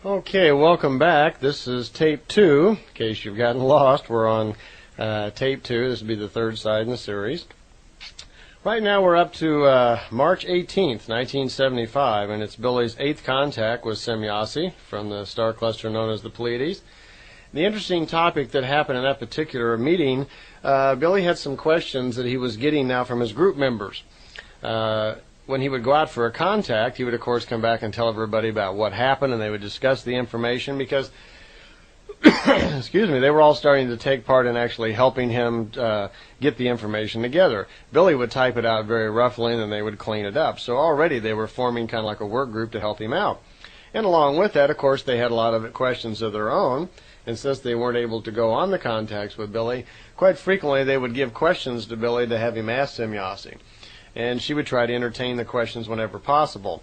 Okay, welcome back. This is tape 2. In case you've gotten lost, we're on tape 2. This will be the third side in the series. Right now we're up to March 18th, 1975, and it's Billy's 8th contact with Semjase from the star cluster known as the Pleiades. The interesting topic that happened in that particular meeting, Billy had some questions that he was getting now from his group members. When he would go out for a contact, he would of course come back and tell everybody about what happened, and they would discuss the information because excuse me, they were all starting to take part in actually helping him get the information together. Billy would type it out very roughly, and then they would clean it up. So already they were forming kind of like a work group to help him out. And along with that, of course, they had a lot of questions of their own, and since they weren't able to go on the contacts with Billy, quite frequently they would give questions to Billy to have him ask Semjase. And she would try to entertain the questions whenever possible.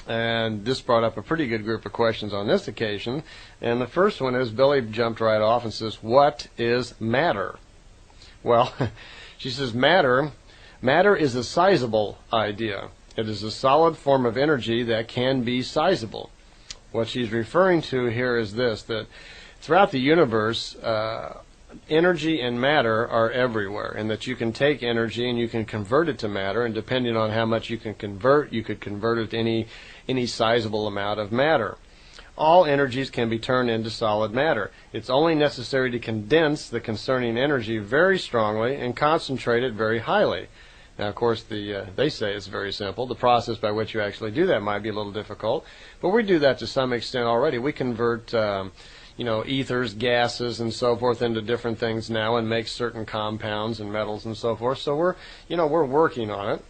And this brought up a pretty good group of questions on this occasion. And the first one is, Billy jumped right off and says, "What is matter?" Well, she says, matter is a sizable idea. It is a solid form of energy that can be sizable. What she's referring to here is this, that throughout the universe, energy and matter are everywhere, and that you can take energy and you can convert it to matter, and depending on how much you can convert, you could convert it to any sizable amount of matter. All energies can be turned into solid matter. It's only necessary to condense the concerning energy very strongly and concentrate it very highly. Now, of course, they say it's very simple. The process by which you actually do that might be a little difficult, but we do that to some extent already. We convert ethers, gases, and so forth into different things now, and make certain compounds and metals and so forth. So we're working on it.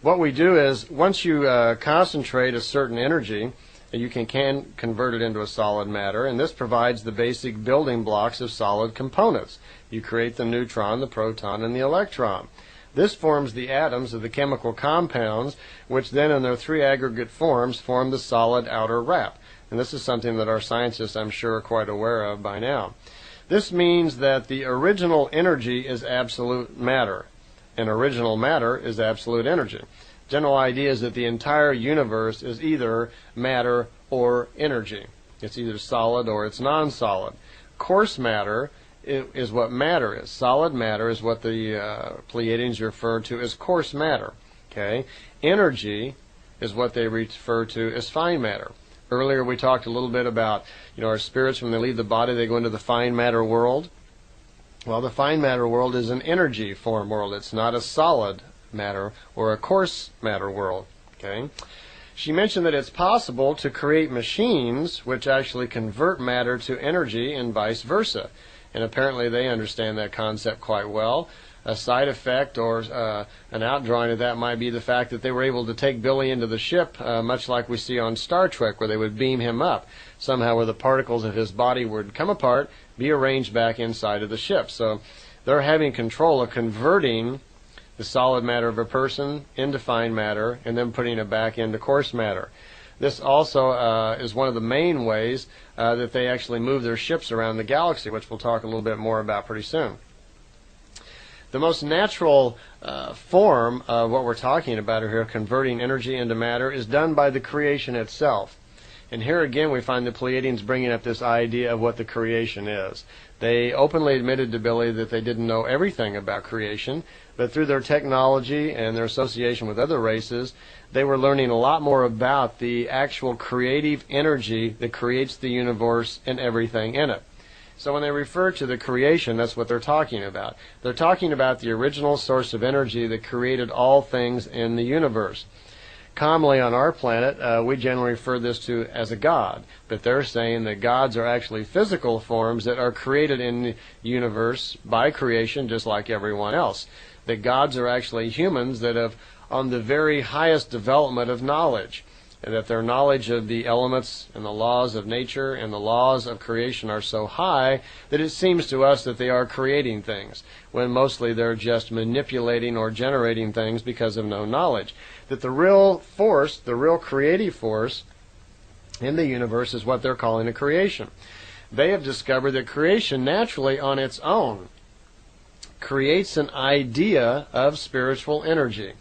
What we do is, once you concentrate a certain energy, you can convert it into a solid matter, and this provides the basic building blocks of solid components. You create the neutron, the proton, and the electron. This forms the atoms of the chemical compounds, which then in their three aggregate forms form the solid outer wrap. And this is something that our scientists, I'm sure, are quite aware of by now. This means that the original energy is absolute matter, and original matter is absolute energy. General idea is that the entire universe is either matter or energy. It's either solid or it's non-solid. Coarse matter is what matter is. Solid matter is what the Pleiadians refer to as coarse matter. Okay? Energy is what they refer to as fine matter. Earlier we talked a little bit about, our spirits, when they leave the body, they go into the fine matter world. Well, the fine matter world is an energy form world. It's not a solid matter or a coarse matter world. Okay? She mentioned that it's possible to create machines which actually convert matter to energy and vice versa. And apparently they understand that concept quite well. A side effect or an outdrawing of that might be the fact that they were able to take Billy into the ship, much like we see on Star Trek, where they would beam him up, somehow where the particles of his body would come apart, be arranged back inside of the ship. So they're having control of converting the solid matter of a person into fine matter and then putting it back into coarse matter. This also is one of the main ways that they actually move their ships around the galaxy, which we'll talk a little bit more about pretty soon. The most natural form of what we're talking about here, converting energy into matter, is done by the creation itself. And here again we find the Pleiadians bringing up this idea of what the creation is. They openly admitted to Billy that they didn't know everything about creation, but through their technology and their association with other races, they were learning a lot more about the actual creative energy that creates the universe and everything in it. So when they refer to the creation, that's what they're talking about. They're talking about the original source of energy that created all things in the universe. Commonly on our planet, we generally refer this to as a god, but they're saying that gods are actually physical forms that are created in the universe by creation, just like everyone else. That gods are actually humans that have on the very highest development of knowledge, and that their knowledge of the elements and the laws of nature and the laws of creation are so high that it seems to us that they are creating things, when mostly they're just manipulating or generating things because of no knowledge. That the real force, the real creative force in the universe is what they're calling a creation. They have discovered that creation naturally on its own creates an idea of spiritual energy.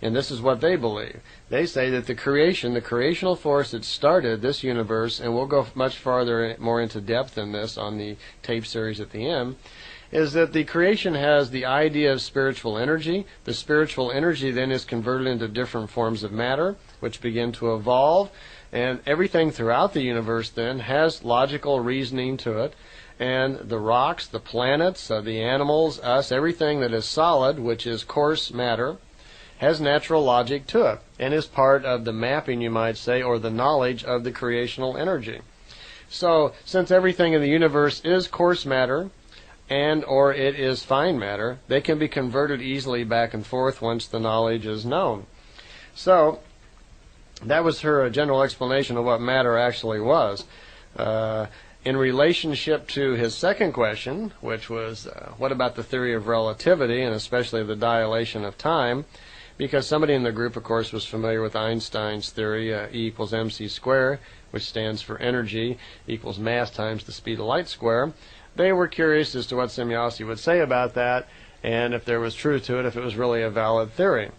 And this is what they believe. They say that the creational force that started this universe, and we'll go much farther, more into depth in this on the tape series at the end, is that the creation has the idea of spiritual energy. The spiritual energy then is converted into different forms of matter, which begin to evolve. And everything throughout the universe then has logical reasoning to it. And the rocks, the planets, the animals, us, everything that is solid, which is coarse matter, has natural logic to it and is part of the mapping, you might say, or the knowledge of the creational energy. So, since everything in the universe is coarse matter and or it is fine matter, they can be converted easily back and forth once the knowledge is known. So, that was her general explanation of what matter actually was. In relationship to his second question, which was, what about the theory of relativity, and especially the dilation of time, because somebody in the group, of course, was familiar with Einstein's theory, E equals mc squared, which stands for energy equals mass times the speed of light square. They were curious as to what Semjase would say about that, and if there was truth to it, if it was really a valid theory.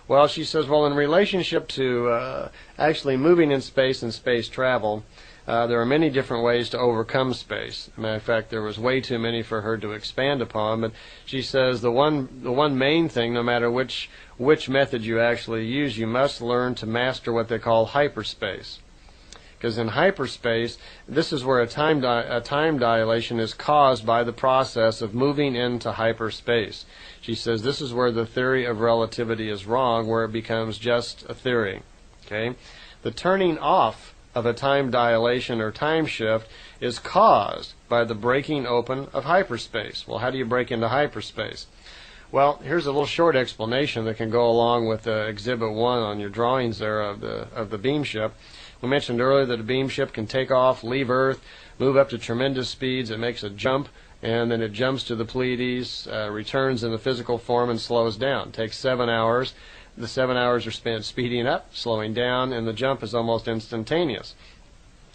Well, she says, well, in relationship to actually moving in space and space travel, there are many different ways to overcome space. As a matter of fact, there was way too many for her to expand upon, but she says the one main thing, no matter which method you actually use, you must learn to master what they call hyperspace. Because in hyperspace, this is where a time dilation is caused by the process of moving into hyperspace. She says this is where the theory of relativity is wrong, where it becomes just a theory. Okay? The turning off of a time dilation or time shift is caused by the breaking open of hyperspace. Well, how do you break into hyperspace? Well, here's a little short explanation that can go along with Exhibit 1 on your drawings there of the beam ship. We mentioned earlier that a beam ship can take off, leave Earth, move up to tremendous speeds. It makes a jump, and then it jumps to the Pleiades, returns in the physical form, and slows down. It takes 7 hours. The 7 hours are spent speeding up, slowing down, and the jump is almost instantaneous.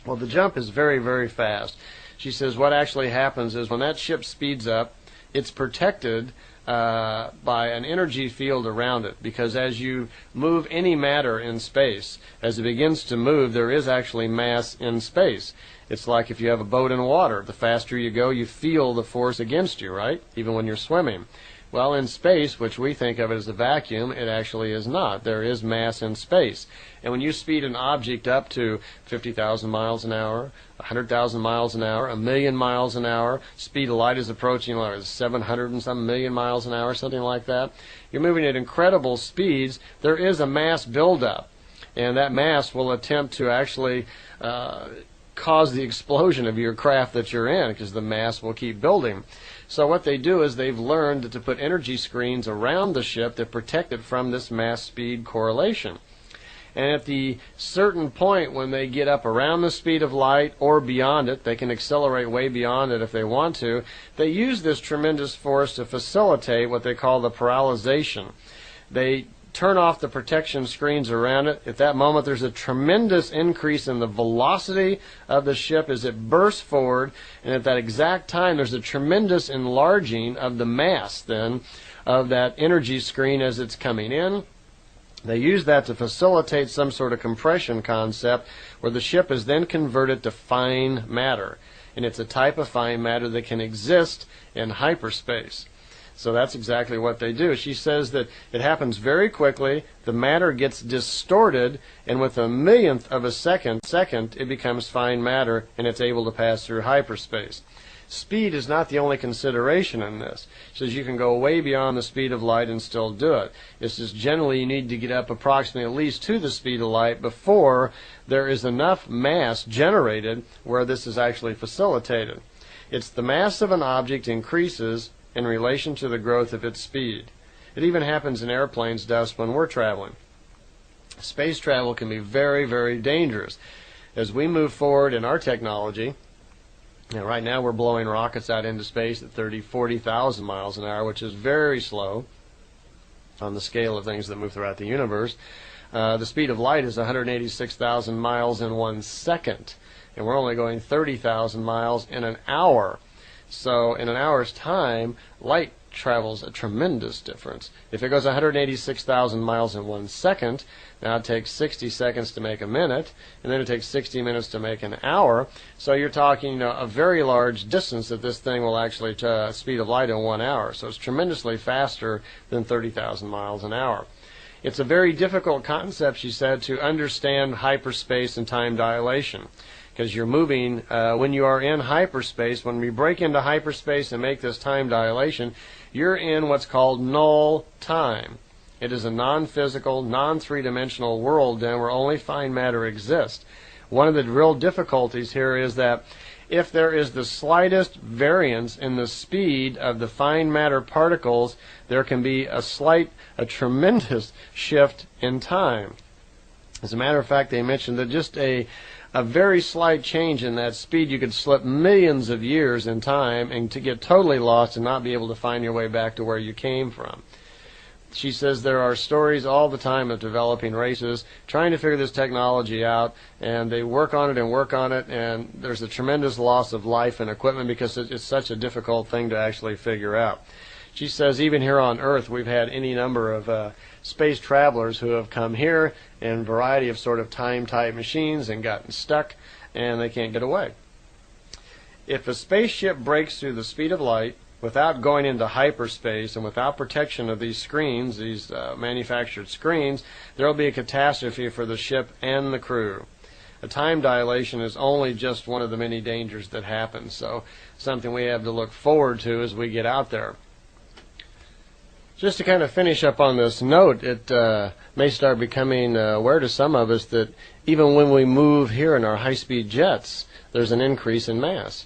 Well, the jump is very, very fast. She says what actually happens is when that ship speeds up, it's protected by an energy field around it, because as you move any matter in space, as it begins to move, there is actually mass in space. It's like if you have a boat in water. The faster you go, you feel the force against you, right? Even when you're swimming. Well, in space, which we think of as a vacuum, it actually is not. There is mass in space. And when you speed an object up to 50,000 miles an hour, 100,000 miles an hour, 1,000,000 miles an hour, speed of light is approaching 700 and some million miles an hour, something like that. You're moving at incredible speeds. There is a mass buildup. And that mass will attempt to actually cause the explosion of your craft that you're in, because the mass will keep building. So what they do is they've learned to put energy screens around the ship that protect it from this mass speed correlation. And at the certain point when they get up around the speed of light or beyond it, they can accelerate way beyond it if they want to, they use this tremendous force to facilitate what they call the paralyzation. They turn off the protection screens around it. At that moment, there's a tremendous increase in the velocity of the ship as it bursts forward, and at that exact time, there's a tremendous enlarging of the mass, then, of that energy screen as it's coming in. They use that to facilitate some sort of compression concept, where the ship is then converted to fine matter, and it's a type of fine matter that can exist in hyperspace. So that's exactly what they do. She says that it happens very quickly, the matter gets distorted, and with a millionth of a second, it becomes fine matter, and it's able to pass through hyperspace. Speed is not the only consideration in this. She says you can go way beyond the speed of light and still do it. It's just generally you need to get up approximately at least to the speed of light before there is enough mass generated where this is actually facilitated. It's the mass of an object increases in relation to the growth of its speed. It even happens in airplanes, dust, when we're traveling. Space travel can be very, very dangerous. As we move forward in our technology, right now we're blowing rockets out into space at 30,000, 40,000 miles an hour, which is very slow on the scale of things that move throughout the universe. The speed of light is 186,000 miles in 1 second, and we're only going 30,000 miles in an hour. So in an hour's time, light travels a tremendous difference. If it goes 186,000 miles in 1 second, now it takes 60 seconds to make a minute, and then it takes 60 minutes to make an hour. So you're talking, a very large distance that this thing will actually speed of light in 1 hour. So it's tremendously faster than 30,000 miles an hour. It's a very difficult concept, she said, to understand hyperspace and time dilation, because you're moving, when you are in hyperspace, when we break into hyperspace and make this time dilation, you're in what's called null time. It is a non-physical, non-three-dimensional world then where only fine matter exists. One of the real difficulties here is that if there is the slightest variance in the speed of the fine matter particles, there can be a tremendous shift in time. As a matter of fact, they mentioned that just a very slight change in that speed, you could slip millions of years in time and to get totally lost and not be able to find your way back to where you came from. She says there are stories all the time of developing races trying to figure this technology out, and they work on it, and there's a tremendous loss of life and equipment because it's such a difficult thing to actually figure out. She says even here on Earth we've had any number of space travelers who have come here in a variety of sort of time-type machines and gotten stuck, and they can't get away. If a spaceship breaks through the speed of light without going into hyperspace and without protection of these screens, these manufactured screens, there will be a catastrophe for the ship and the crew. A time dilation is only just one of the many dangers that happen, so something we have to look forward to as we get out there. Just to kind of finish up on this note, it may start becoming aware to some of us that even when we move here in our high-speed jets, there's an increase in mass.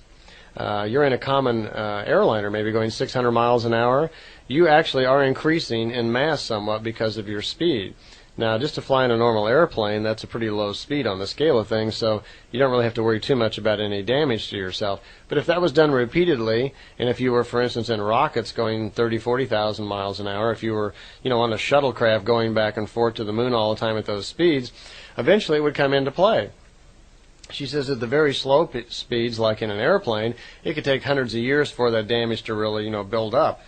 You're in a common airliner, maybe going 600 miles an hour. You actually are increasing in mass somewhat because of your speed. Now, just to fly in a normal airplane, that's a pretty low speed on the scale of things, so you don't really have to worry too much about any damage to yourself. But if that was done repeatedly, and if you were, for instance, in rockets going 30, 40,000 miles an hour, if you were, on a shuttlecraft going back and forth to the moon all the time at those speeds, eventually it would come into play. She says at the very slow speeds, like in an airplane, it could take hundreds of years for that damage to really, build up.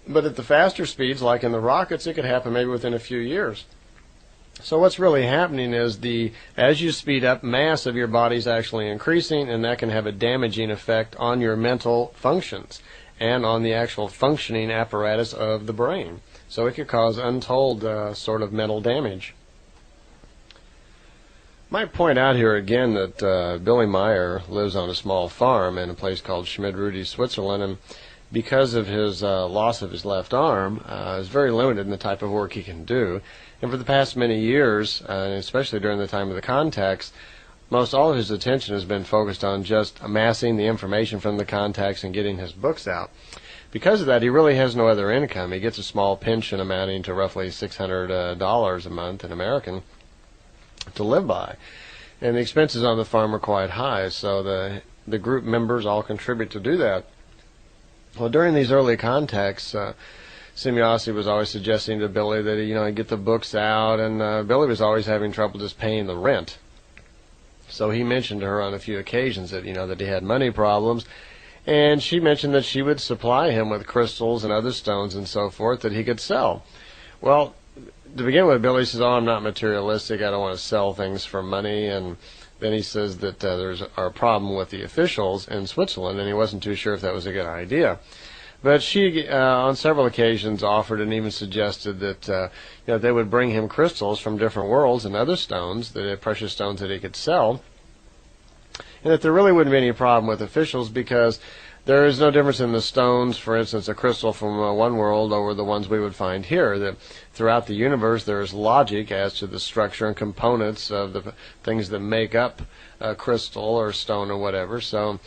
But at the faster speeds, like in the rockets, it could happen maybe within a few years. So what's really happening is as you speed up, mass of your body is actually increasing, and that can have a damaging effect on your mental functions and on the actual functioning apparatus of the brain. So it could cause untold sort of mental damage. Might point out here again that Billy Meier lives on a small farm in a place called Schmidrudi, Switzerland, and because of his loss of his left arm, is very limited in the type of work he can do. And for the past many years, especially during the time of the contacts, most all of his attention has been focused on just amassing the information from the contacts and getting his books out. Because of that, he really has no other income. He gets a small pension amounting to roughly $600 a month in American to live by. And the expenses on the farm are quite high, so the group members all contribute to do that. Well, during these early contacts, Semiosi was always suggesting to Billy that he'd get the books out, and Billy was always having trouble just paying the rent. So he mentioned to her on a few occasions that that he had money problems, and she mentioned that she would supply him with crystals and other stones and so forth that he could sell. Well, to begin with, Billy says, I'm not materialistic, I don't want to sell things for money, and then he says that there's a problem with the officials in Switzerland, and he wasn't too sure if that was a good idea. But she, on several occasions, offered and even suggested that they would bring him crystals from different worlds and other stones, precious stones that he could sell, and that there really wouldn't be any problem with officials because there is no difference in the stones, for instance, a crystal from one world over the ones we would find here. That throughout the universe there is logic as to the structure and components of the things that make up a crystal or stone or whatever. So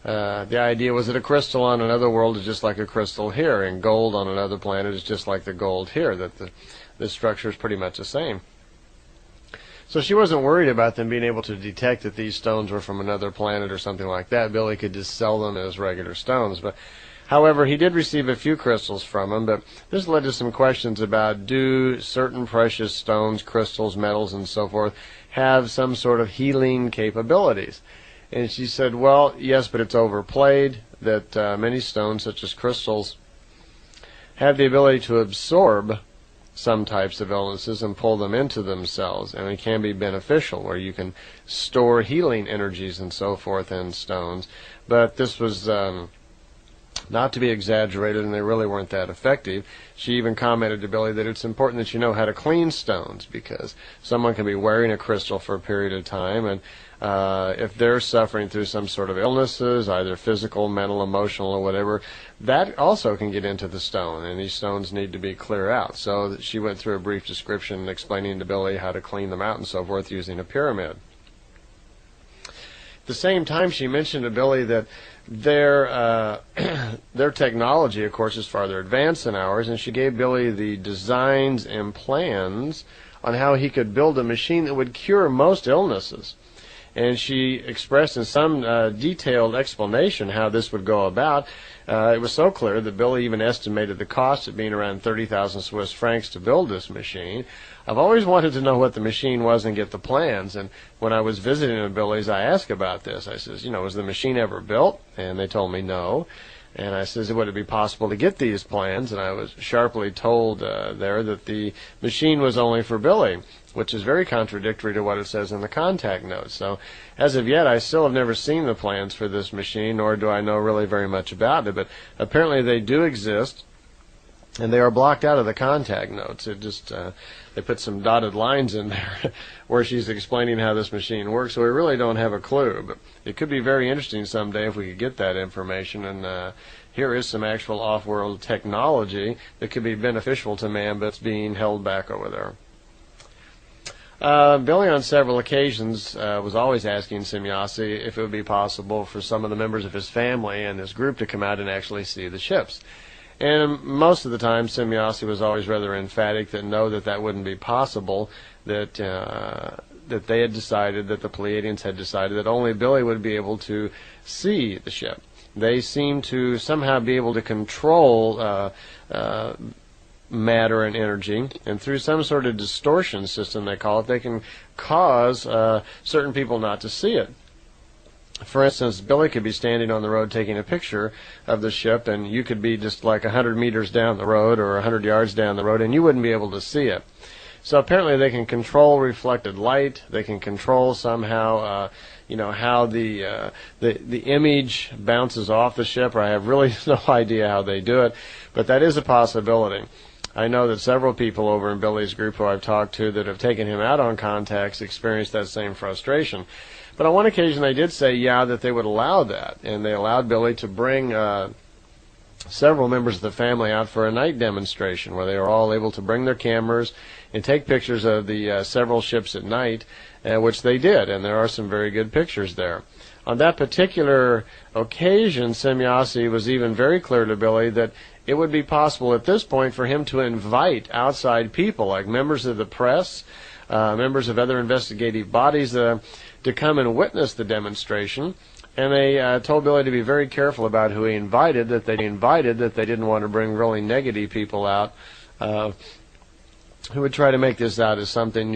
the idea was that a crystal on another world is just like a crystal here, and gold on another planet is just like the gold here, that the structure is pretty much the same. So she wasn't worried about them being able to detect that these stones were from another planet or something like that. Billy could just sell them as regular stones. But, however, he did receive a few crystals from him, but this led to some questions about, do certain precious stones, crystals, metals, and so forth have some sort of healing capabilities? And she said, well, yes, but it's overplayed, that many stones, such as crystals, have the ability to absorb some types of illnesses and pull them into themselves, and it can be beneficial where you can store healing energies and so forth in stones. But this was not to be exaggerated, and they really weren't that effective. She even commented to Billy that it's important that you know how to clean stones, because someone can be wearing a crystal for a period of time, and if they're suffering through some sort of illnesses, either physical, mental, emotional, or whatever, that also can get into the stone, and these stones need to be clear out. So she went through a brief description explaining to Billy how to clean them out and so forth using a pyramid. At the same time, she mentioned to Billy that their technology, of course, is farther advanced than ours, and she gave Billy the designs and plans on how he could build a machine that would cure most illnesses. And she expressed in some detailed explanation how this would go about. It was so clear that Billy even estimated the cost at being around 30,000 Swiss francs to build this machine. I've always wanted to know what the machine was and get the plans. And when I was visiting at Billy's, I asked about this. I says, was the machine ever built? And they told me no. And I says, would it be possible to get these plans? And I was sharply told there that the machine was only for Billy, which is very contradictory to what it says in the contact notes. So as of yet, I still have never seen the plans for this machine, nor do I know really very much about it. But apparently they do exist, and they are blocked out of the contact notes. It just they put some dotted lines in there where she's explaining how this machine works, so we really don't have a clue. But it could be very interesting someday if we could get that information. And here is some actual off-world technology that could be beneficial to man, but it's being held back over there. Billy on several occasions was always asking Semjase if it would be possible for some of the members of his family and his group to come out and actually see the ships. And most of the time, Semjase was always rather emphatic that no, that wouldn't be possible, that they had decided, that the Pleiadians had decided that only Billy would be able to see the ship. They seemed to somehow be able to control matter and energy, and through some sort of distortion system, they call it, they can cause certain people not to see it. For instance, Billy could be standing on the road taking a picture of the ship, and you could be just like 100 meters down the road or 100 yards down the road, and you wouldn't be able to see it. So apparently they can control reflected light. They can control somehow, how the image bounces off the ship. Or I have really no idea how they do it, but that is a possibility. I know that several people over in Billy's group who I've talked to that have taken him out on contacts experienced that same frustration. But on one occasion they did say, that they would allow that, and they allowed Billy to bring several members of the family out for a night demonstration where they were all able to bring their cameras and take pictures of the several ships at night, which they did, and there are some very good pictures there. On that particular occasion, Semjase was even very clear to Billy that it would be possible at this point for him to invite outside people, like members of the press, members of other investigative bodies, to come and witness the demonstration. And they told Billy to be very careful about who he invited, that they didn't want to bring really negative people out who would try to make this out as something,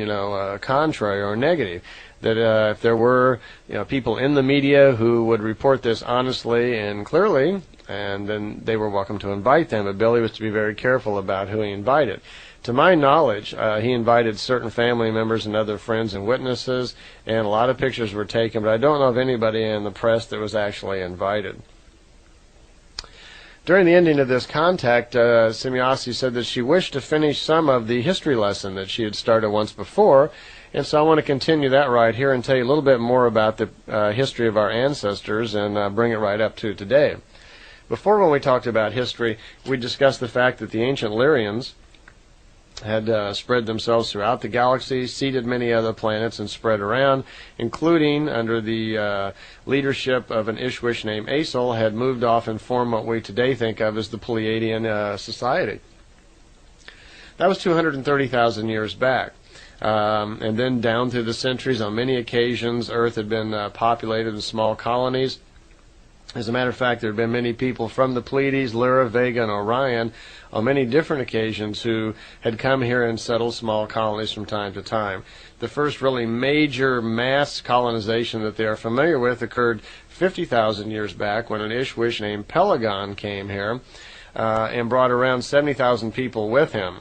contrary or negative. That if there were, people in the media who would report this honestly and clearly, and then they were welcome to invite them. But Billy was to be very careful about who he invited. To my knowledge, he invited certain family members and other friends and witnesses, and a lot of pictures were taken, but I don't know of anybody in the press that was actually invited. During the ending of this contact, Semjase said that she wished to finish some of the history lesson that she had started once before, and so I want to continue that right here and tell you a little bit more about the history of our ancestors and bring it right up to today. Before, when we talked about history, we discussed the fact that the ancient Lyrians had spread themselves throughout the galaxy, seeded many other planets, and spread around, including under the leadership of an Ishwish named Aesol, had moved off and formed what we today think of as the Pleiadian society. That was 230,000 years back. And then down through the centuries, on many occasions, Earth had been populated in small colonies. As a matter of fact, there have been many people from the Pleiades, Lyra, Vega, and Orion on many different occasions who had come here and settled small colonies from time to time. The first really major mass colonization that they are familiar with occurred 50,000 years back when an Ishwish named Plejaren came here. and brought around 70,000 people with him.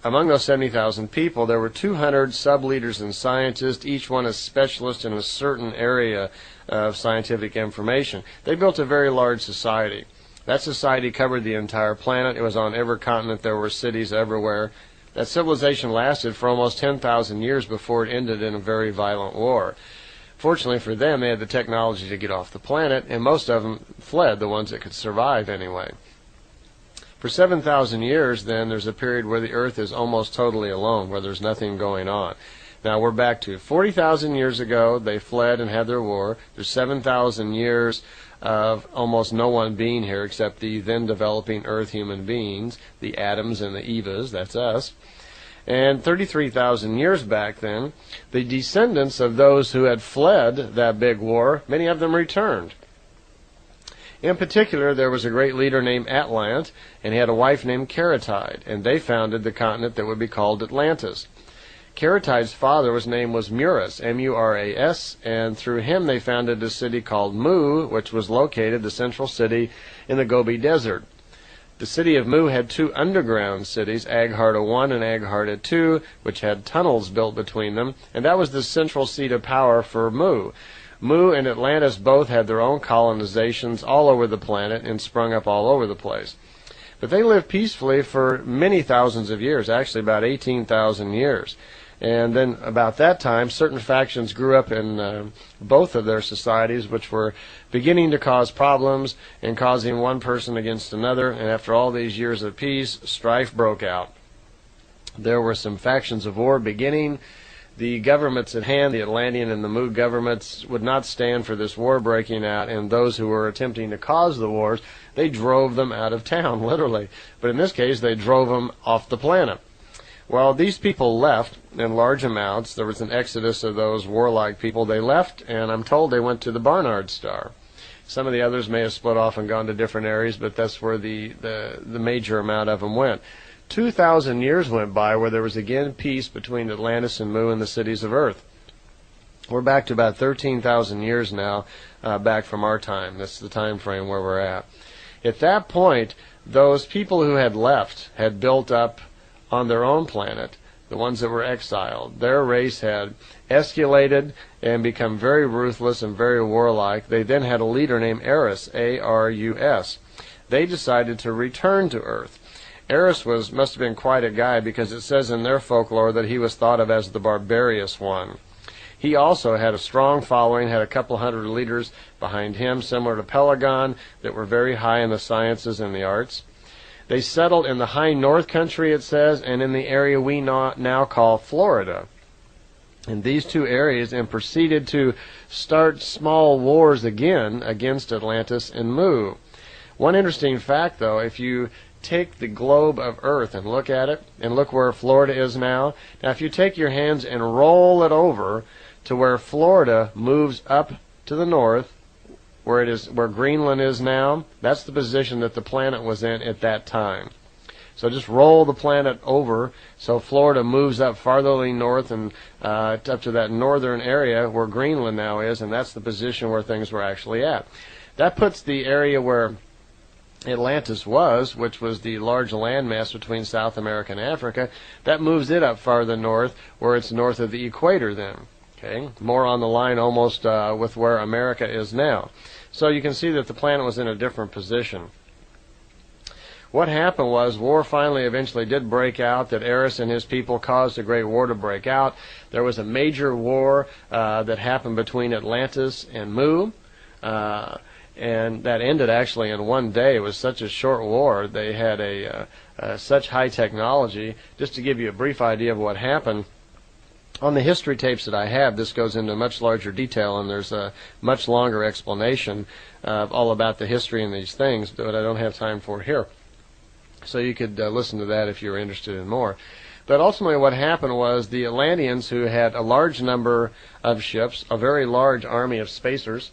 Among those 70,000 people, there were 200 sub-leaders and scientists, each one a specialist in a certain area of scientific information. They built a very large society. That society covered the entire planet. It was on every continent. There were cities everywhere. That civilization lasted for almost 10,000 years before it ended in a very violent war. Fortunately for them, they had the technology to get off the planet, and most of them fled, the ones that could survive anyway. For 7,000 years, then, there's a period where the Earth is almost totally alone, where there's nothing going on. Now we're back to 40,000 years ago. They fled and had their war. There's 7,000 years of almost no one being here except the then developing Earth human beings, the Adams and the Evas, that's us. And 33,000 years back then, the descendants of those who had fled that big war, many of them returned. In particular, there was a great leader named Atlant, and he had a wife named Caratide, and they founded the continent that would be called Atlantis. Caratide's father's name was Muras, M-U-R-A-S, and through him they founded a city called Mu, which was located, the central city, in the Gobi Desert. The city of Mu had two underground cities, Agharta I and Agharta II, which had tunnels built between them, and that was the central seat of power for Mu. Mu and Atlantis both had their own colonizations all over the planet and sprung up all over the place. But they lived peacefully for many thousands of years, actually about 18,000 years. And then about that time, certain factions grew up in both of their societies, which were beginning to cause problems and causing one person against another. And after all these years of peace, strife broke out. There were some factions of war beginning. The governments at hand, the Atlantean and the Mu governments, would not stand for this war breaking out, and those who were attempting to cause the wars, they drove them out of town, literally. But in this case, they drove them off the planet. Well, these people left in large amounts. There was an exodus of those warlike people. They left, and I'm told they went to the Barnard Star. Some of the others may have split off and gone to different areas, but that's where the major amount of them went. 2,000 years went by where there was again peace between Atlantis and Mu and the cities of Earth. We're back to about 13,000 years now, back from our time. That's the time frame where we're at. At that point, those people who had left had built up on their own planet, the ones that were exiled. Their race had escalated and become very ruthless and very warlike. They then had a leader named Arus, A-R-U-S. They decided to return to Earth. Eris must have been quite a guy, because it says in their folklore that he was thought of as the barbarous one. He also had a strong following, had a couple hundred leaders behind him, similar to Pelagon, that were very high in the sciences and the arts. They settled in the high north country, it says, and in the area we now call Florida. In these two areas, and proceeded to start small wars again against Atlantis and Mu. One interesting fact, though, if you take the globe of Earth and look at it, and look where Florida is now. Now, if you take your hands and roll it over to where Florida moves up to the north, where Greenland is now, that's the position that the planet was in at that time. So just roll the planet over so Florida moves up farther north and up to that northern area where Greenland now is, and that's the position where things were actually at. That puts the area where Atlantis was, which was the large landmass between South America and Africa, that moves it up farther north, where it's north of the equator then. Okay, more on the line almost with where America is now. So you can see that the planet was in a different position. What happened was war finally eventually did break out, that Eris and his people caused a great war to break out. There was a major war that happened between Atlantis and Mu. And that ended actually in one day. It was such a short war. They had such high technology. Just to give you a brief idea of what happened, on the history tapes that I have, this goes into much larger detail, and there's a much longer explanation all about the history and these things, but I don't have time for here. So you could listen to that if you're interested in more. But ultimately what happened was the Atlanteans, who had a large number of ships, a very large army of spacers,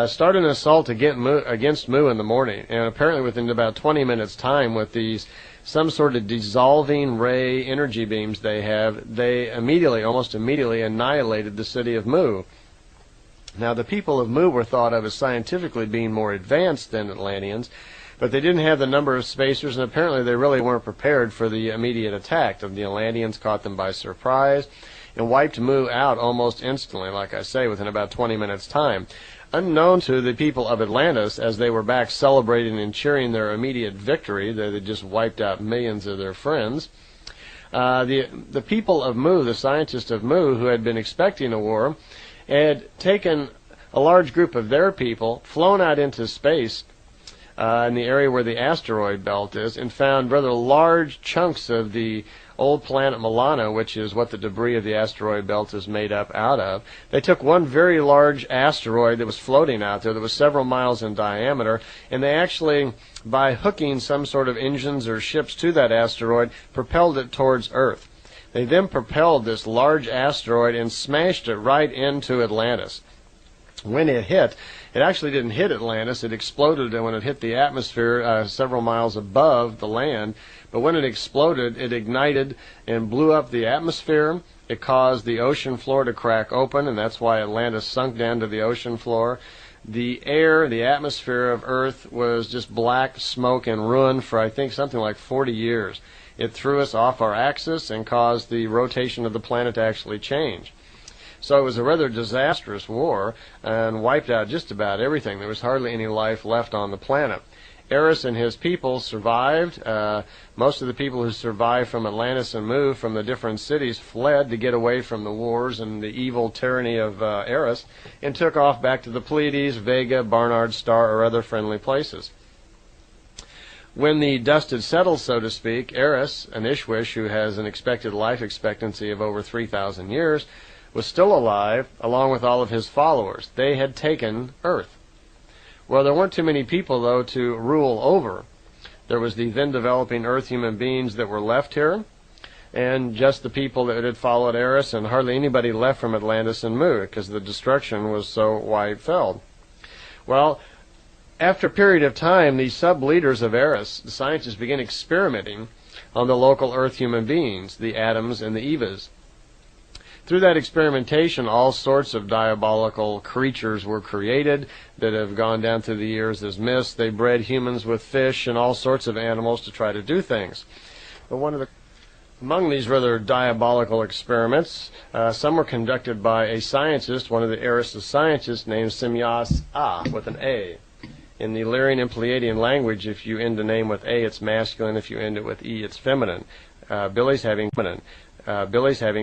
started an assault against Mu in the morning, and apparently within about 20 minutes' time, with these some sort of dissolving ray energy beams they have, they almost immediately annihilated the city of Mu. Now, the people of Mu were thought of as scientifically being more advanced than Atlanteans, but they didn't have the number of spacers, and apparently they really weren't prepared for the immediate attack. The Atlanteans caught them by surprise and wiped Mu out almost instantly, like I say, within about 20 minutes' time. Unknown to the people of Atlantis, as they were back celebrating and cheering their immediate victory, that they just wiped out millions of their friends, the people of Mu, the scientists of Mu, who had been expecting a war, had taken a large group of their people, flown out into space in the area where the asteroid belt is, and found rather large chunks of the old planet Milano, which is what the debris of the asteroid belt is made up out of. They took one very large asteroid that was floating out there that was several miles in diameter, and they actually, by hooking some sort of engines or ships to that asteroid, propelled it towards Earth. They then propelled this large asteroid and smashed it right into Atlantis. When it hit, it actually didn't hit Atlantis. It exploded when it hit the atmosphere several miles above the land. But when it exploded, it ignited and blew up the atmosphere. It caused the ocean floor to crack open, and that's why Atlantis sunk down to the ocean floor. The air, the atmosphere of Earth was just black smoke and ruin for, I think, something like 40 years. It threw us off our axis and caused the rotation of the planet to actually change. So it was a rather disastrous war and wiped out just about everything. There was hardly any life left on the planet. Eris and his people survived. Most of the people who survived from Atlantis and Mu from the different cities fled to get away from the wars and the evil tyranny of Eris and took off back to the Pleiades, Vega, Barnard Star, or other friendly places. When the dust had settled, so to speak, Eris, an Ishwish who has an expected life expectancy of over 3,000 years, was still alive, along with all of his followers. They had taken Earth. Well, there weren't too many people, though, to rule over. There was the then developing Earth human beings that were left here, and just the people that had followed Eris, and hardly anybody left from Atlantis and Mu, because the destruction was so wide-filled. Well, after a period of time, the sub-leaders of Eris, the scientists, began experimenting on the local Earth human beings, the Adams and the Evas. Through that experimentation, all sorts of diabolical creatures were created that have gone down through the years as myths. They bred humans with fish and all sorts of animals to try to do things. But among these rather diabolical experiments, some were conducted by a scientist, one of the Eris scientists, named Semyas A, with an A. In the Lyrian and Pleiadian language, if you end a name with A, it's masculine. If you end it with E, it's feminine. Billy's having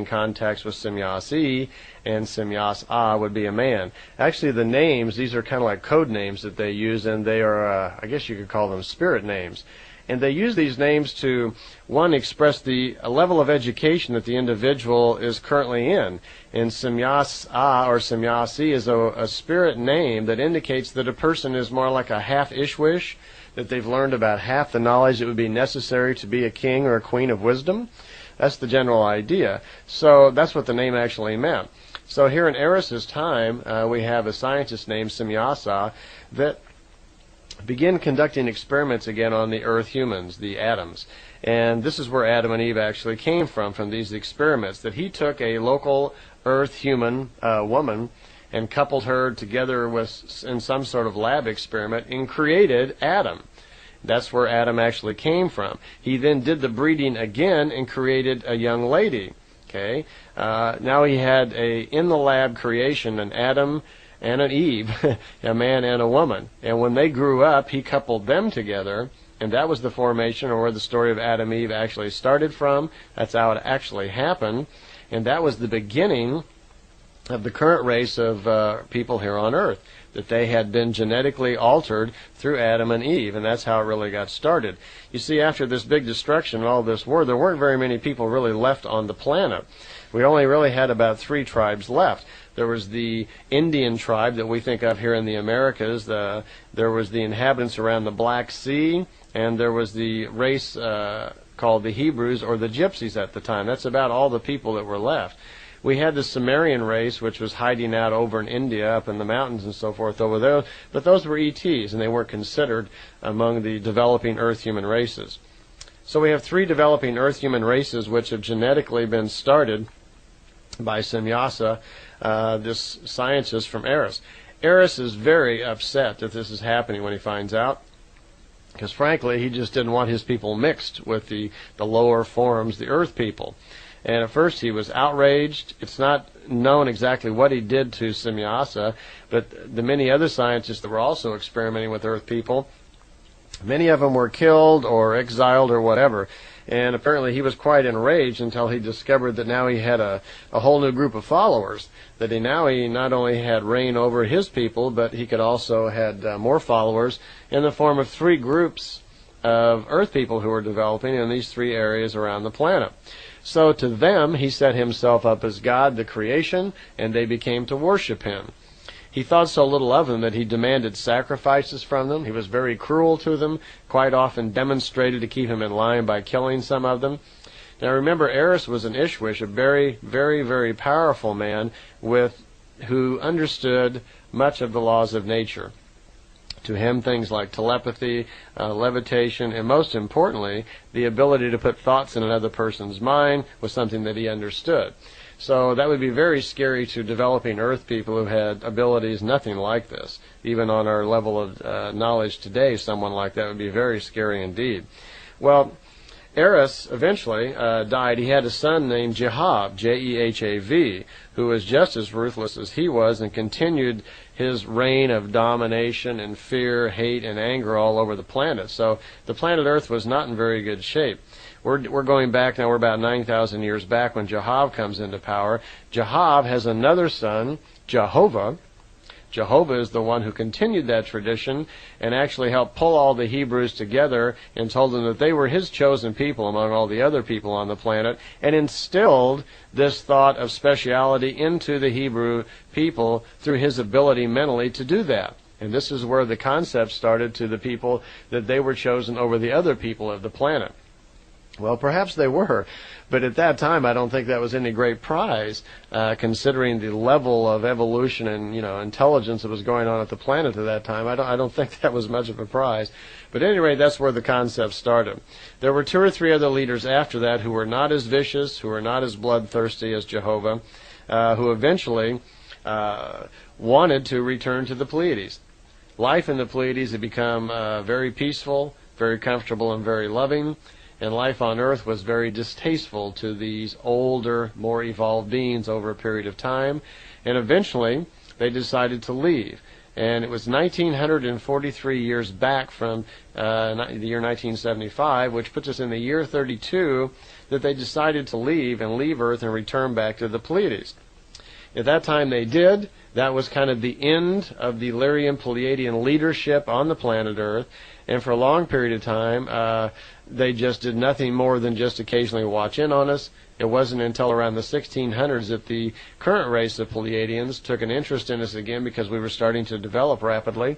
contacts with Semyas E, and Semyas A would be a man. Actually, the names, these are kind of like code names that they use, and they are, I guess you could call them spirit names. And they use these names to, one, express the level of education that the individual is currently in. And Semyas A or Semyas E is a spirit name that indicates that a person is more like a half Ishwish, that they've learned about half the knowledge that would be necessary to be a king or a queen of wisdom. That's the general idea. So that's what the name actually meant. So here in Eris's time, we have a scientist named Semyasa that began conducting experiments again on the Earth humans, the Adams. And this is where Adam and Eve actually came from these experiments, that he took a local Earth human woman and coupled her together with in some sort of lab experiment and created Adam. That's where Adam actually came from. He then did the breeding again and created a young lady. Okay, now he had in the lab creation an Adam and an Eve, a man and a woman. And when they grew up, he coupled them together, and that was the formation, or where the story of Adam and Eve actually started from. That's how it actually happened, and that was the beginning of the current race of people here on Earth, that they had been genetically altered through Adam and Eve, and that's how it really got started. You see, after this big destruction and all this war, there weren't very many people really left on the planet. We only really had about 3 tribes left. There was the Indian tribe that we think of here in the Americas. There was the inhabitants around the Black Sea, and there was the race called the Hebrews or the Gypsies at the time. That's about all the people that were left. We had the Sumerian race, which was hiding out over in India, up in the mountains and so forth over there, but those were ETs, and they weren't considered among the developing Earth human races. So we have 3 developing Earth human races which have genetically been started by Semyasa, this scientist from Eris. Eris is very upset that this is happening when he finds out, because frankly he just didn't want his people mixed with the lower forms, the earth people. And at first he was outraged. It's not known exactly what he did to Semyasa, but the many other scientists that were also experimenting with earth people, many of them were killed or exiled or whatever. And apparently he was quite enraged until he discovered that now he had a whole new group of followers, that he not only had reign over his people, but he could also had more followers in the form of 3 groups of earth people who were developing in these 3 areas around the planet. So to them he set himself up as God, the creation, and they became to worship him. He thought so little of them that he demanded sacrifices from them. He was very cruel to them, quite often demonstrated to keep him in line by killing some of them. Now remember, Eris was an Ishwish, a very, very, very powerful man who understood much of the laws of nature. To him, things like telepathy, levitation, and most importantly, the ability to put thoughts in another person's mind was something that he understood. So that would be very scary to developing earth people who had abilities nothing like this. Even on our level of knowledge today, someone like that would be very scary indeed. Well, Eris eventually died. He had a son named Jehav, Jehav, who was just as ruthless as he was and continued his reign of domination and fear, hate, and anger all over the planet. So the planet Earth was not in very good shape. We're going back now, we're about 9,000 years back when Jehav comes into power. Jehav has another son, Jehovah. Jehovah is the one who continued that tradition and actually helped pull all the Hebrews together and told them that they were his chosen people among all the other people on the planet, and instilled this thought of speciality into the Hebrew people through his ability mentally to do that. And this is where the concept started to the people that they were chosen over the other people of the planet. Well, perhaps they were, but at that time I don't think that was any great prize, considering the level of evolution and intelligence that was going on at the planet at that time. I don't think that was much of a prize. But at any rate, that's where the concept started. There were 2 or 3 other leaders after that who were not as vicious, who were not as bloodthirsty as Jehovah, who eventually wanted to return to the Pleiades. Life in the Pleiades had become very peaceful, very comfortable, and very loving. And life on Earth was very distasteful to these older, more evolved beings over a period of time. And eventually, they decided to leave. And it was 1943 years back from the year 1975, which puts us in the year 32, that they decided to leave Earth and return back to the Pleiades. At that time they did. That was kind of the end of the Lyrian Pleiadian leadership on the planet Earth. And for a long period of time, they just did nothing more than just occasionally watch in on us. It wasn't until around the 1600s that the current race of Pleiadians took an interest in us again, because we were starting to develop rapidly.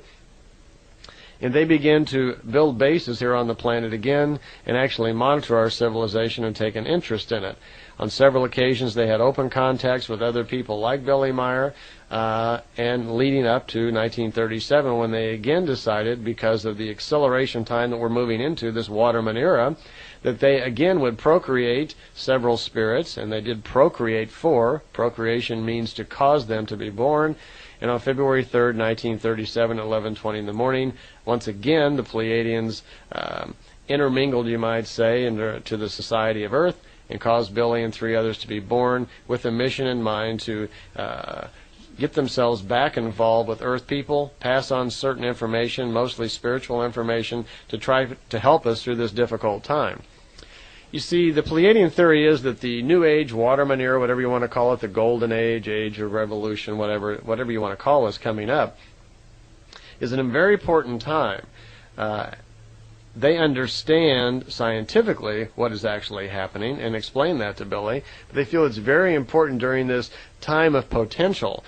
And they began to build bases here on the planet again and actually monitor our civilization and take an interest in it. On several occasions they had open contacts with other people like Billy Meier, and leading up to 1937, when they again decided, because of the acceleration time that we're moving into, this Waterman era, that they again would procreate several spirits, and they did procreate 4. Procreation means to cause them to be born. And on February 3rd, 1937, at 11:20 in the morning, once again the Pleiadians intermingled, you might say, into the society of Earth, and caused Billy and 3 others to be born with a mission in mind to get themselves back involved with Earth people, pass on certain information, mostly spiritual information, to try to help us through this difficult time. You see, the Pleiadian theory is that the New Age, Waterman era, whatever you want to call it, the Golden Age, Age of Revolution, whatever you want to call us coming up, is a very important time. They understand scientifically what is actually happening and explain that to Billy. But they feel it's very important during this time of potential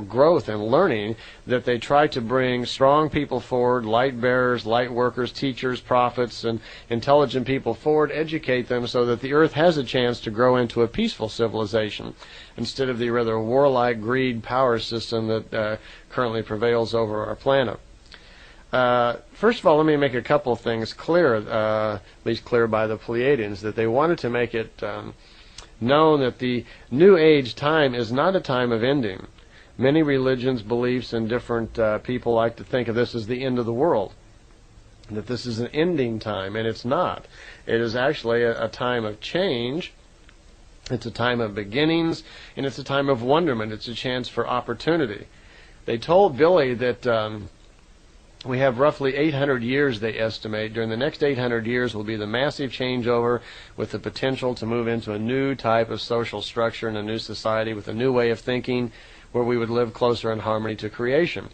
growth and learning, that they try to bring strong people forward, light bearers, light workers, teachers, prophets, and intelligent people forward, educate them so that the Earth has a chance to grow into a peaceful civilization instead of the rather warlike greed power system that currently prevails over our planet. First of all, let me make a couple of things clear, at least clear by the Pleiadians, that they wanted to make it known that the New Age time is not a time of ending. Many religions, beliefs, and different people like to think of this as the end of the world, that this is an ending time, and it's not. It is actually a time of change. It's a time of beginnings, and it's a time of wonderment. It's a chance for opportunity. They told Billy that we have roughly 800 years, they estimate. During the next 800 years will be the massive changeover with the potential to move into a new type of social structure and a new society with a new way of thinking where we would live closer in harmony to creation.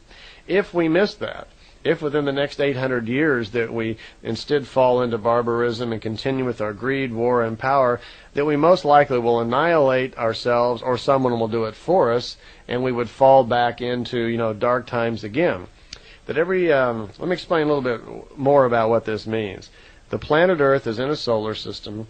If we miss that, if within the next 800 years that we instead fall into barbarism and continue with our greed, war, and power, that we most likely will annihilate ourselves, or someone will do it for us, and we would fall back into, dark times again. But let me explain a little bit more about what this means. The planet Earth is in a solar system.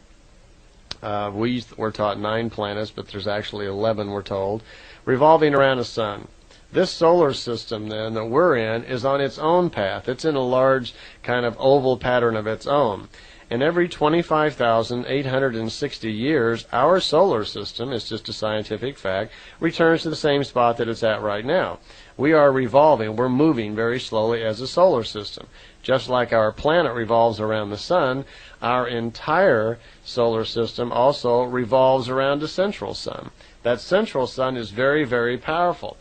We're taught 9 planets, but there's actually 11, we're told, revolving around a sun. This solar system, then, that we're in is on its own path. It's in a large kind of oval pattern of its own. And every 25,860 years, our solar system, it's just a scientific fact, returns to the same spot that it's at right now. We are revolving. We're moving very slowly as a solar system. Just like our planet revolves around the sun, our entire solar system also revolves around a central sun. That central sun is very, very powerful.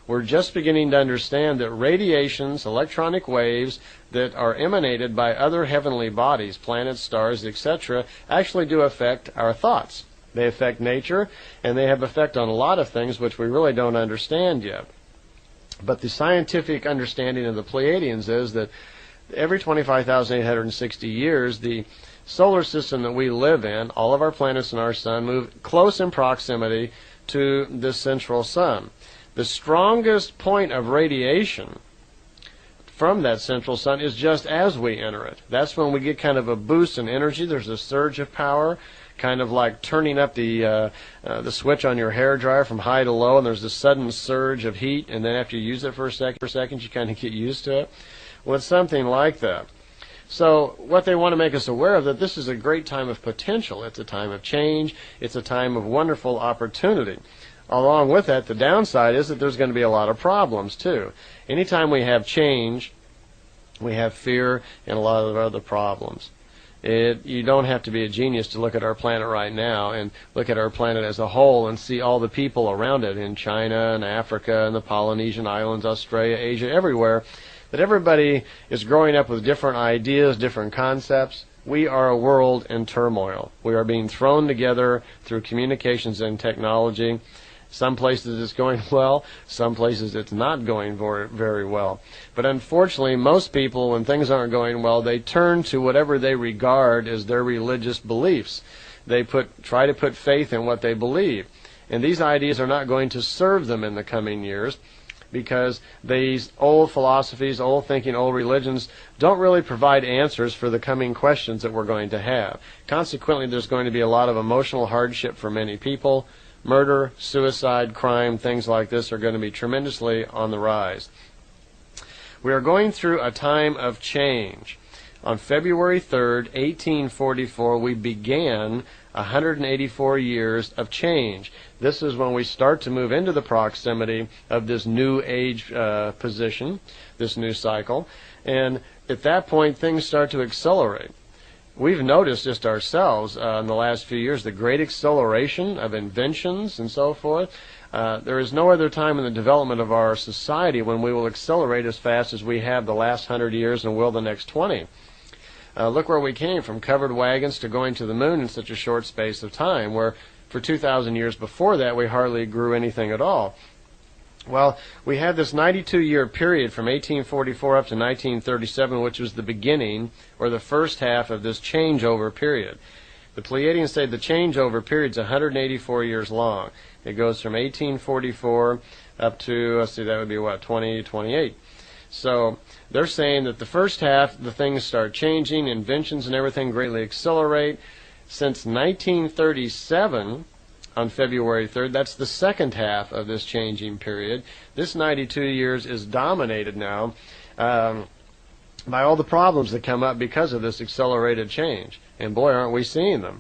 We're just beginning to understand that radiations, electronic waves that are emanated by other heavenly bodies, planets, stars, etc., actually do affect our thoughts. They affect nature, and they have effect on a lot of things which we really don't understand yet. But the scientific understanding of the Plejadians is that every 25,860 years, the solar system that we live in, all of our planets and our sun, move close in proximity to this central sun. The strongest point of radiation from that central sun is just as we enter it. That's when we get kind of a boost in energy. There's a surge of power, kind of like turning up the switch on your hair dryer from high to low, and there's a sudden surge of heat, and then after you use it for a second, you kind of get used to it. Well, it's something like that. So what they want to make us aware of, that this is a great time of potential. It's a time of change. It's a time of wonderful opportunity. Along with that, the downside is that there's going to be a lot of problems, too. Anytime we have change, we have fear and a lot of other problems. You don't have to be a genius to look at our planet right now and look at our planet as a whole and see all the people around it in China and Africa and the Polynesian Islands, Australia, Asia, everywhere, that everybody is growing up with different ideas, different concepts. We are a world in turmoil. We are being thrown together through communications and technology. Some places it's going well, some places it's not going very well. But unfortunately, most people, when things aren't going well, they turn to whatever they regard as their religious beliefs. They try to put faith in what they believe. And these ideas are not going to serve them in the coming years, because these old philosophies, old thinking, old religions don't really provide answers for the coming questions that we're going to have. Consequently, there's going to be a lot of emotional hardship for many people. Murder, suicide, crime, things like this are going to be tremendously on the rise. We are going through a time of change. On February 3rd, 1844, we began 184 years of change. This is when we start to move into the proximity of this new age position, this new cycle. And at that point, things start to accelerate. We've noticed just ourselves in the last few years the great acceleration of inventions and so forth. There is no other time in the development of our society when we will accelerate as fast as we have the last 100 years and will the next 20. Look where we came from covered wagons to going to the moon in such a short space of time, where for 2,000 years before that we hardly grew anything at all. Well, we had this 92-year period from 1844 up to 1937, which was the beginning, or the first half of this changeover period. The Plejadians say the changeover period is 184 years long. It goes from 1844 up to, let's see, that would be what, 2028. So they're saying that the first half, the things start changing, inventions and everything greatly accelerate. Since 1937, on February 3rd, that's the second half of this changing period. This 92 years is dominated now by all the problems that come up because of this accelerated change. And boy, aren't we seeing them.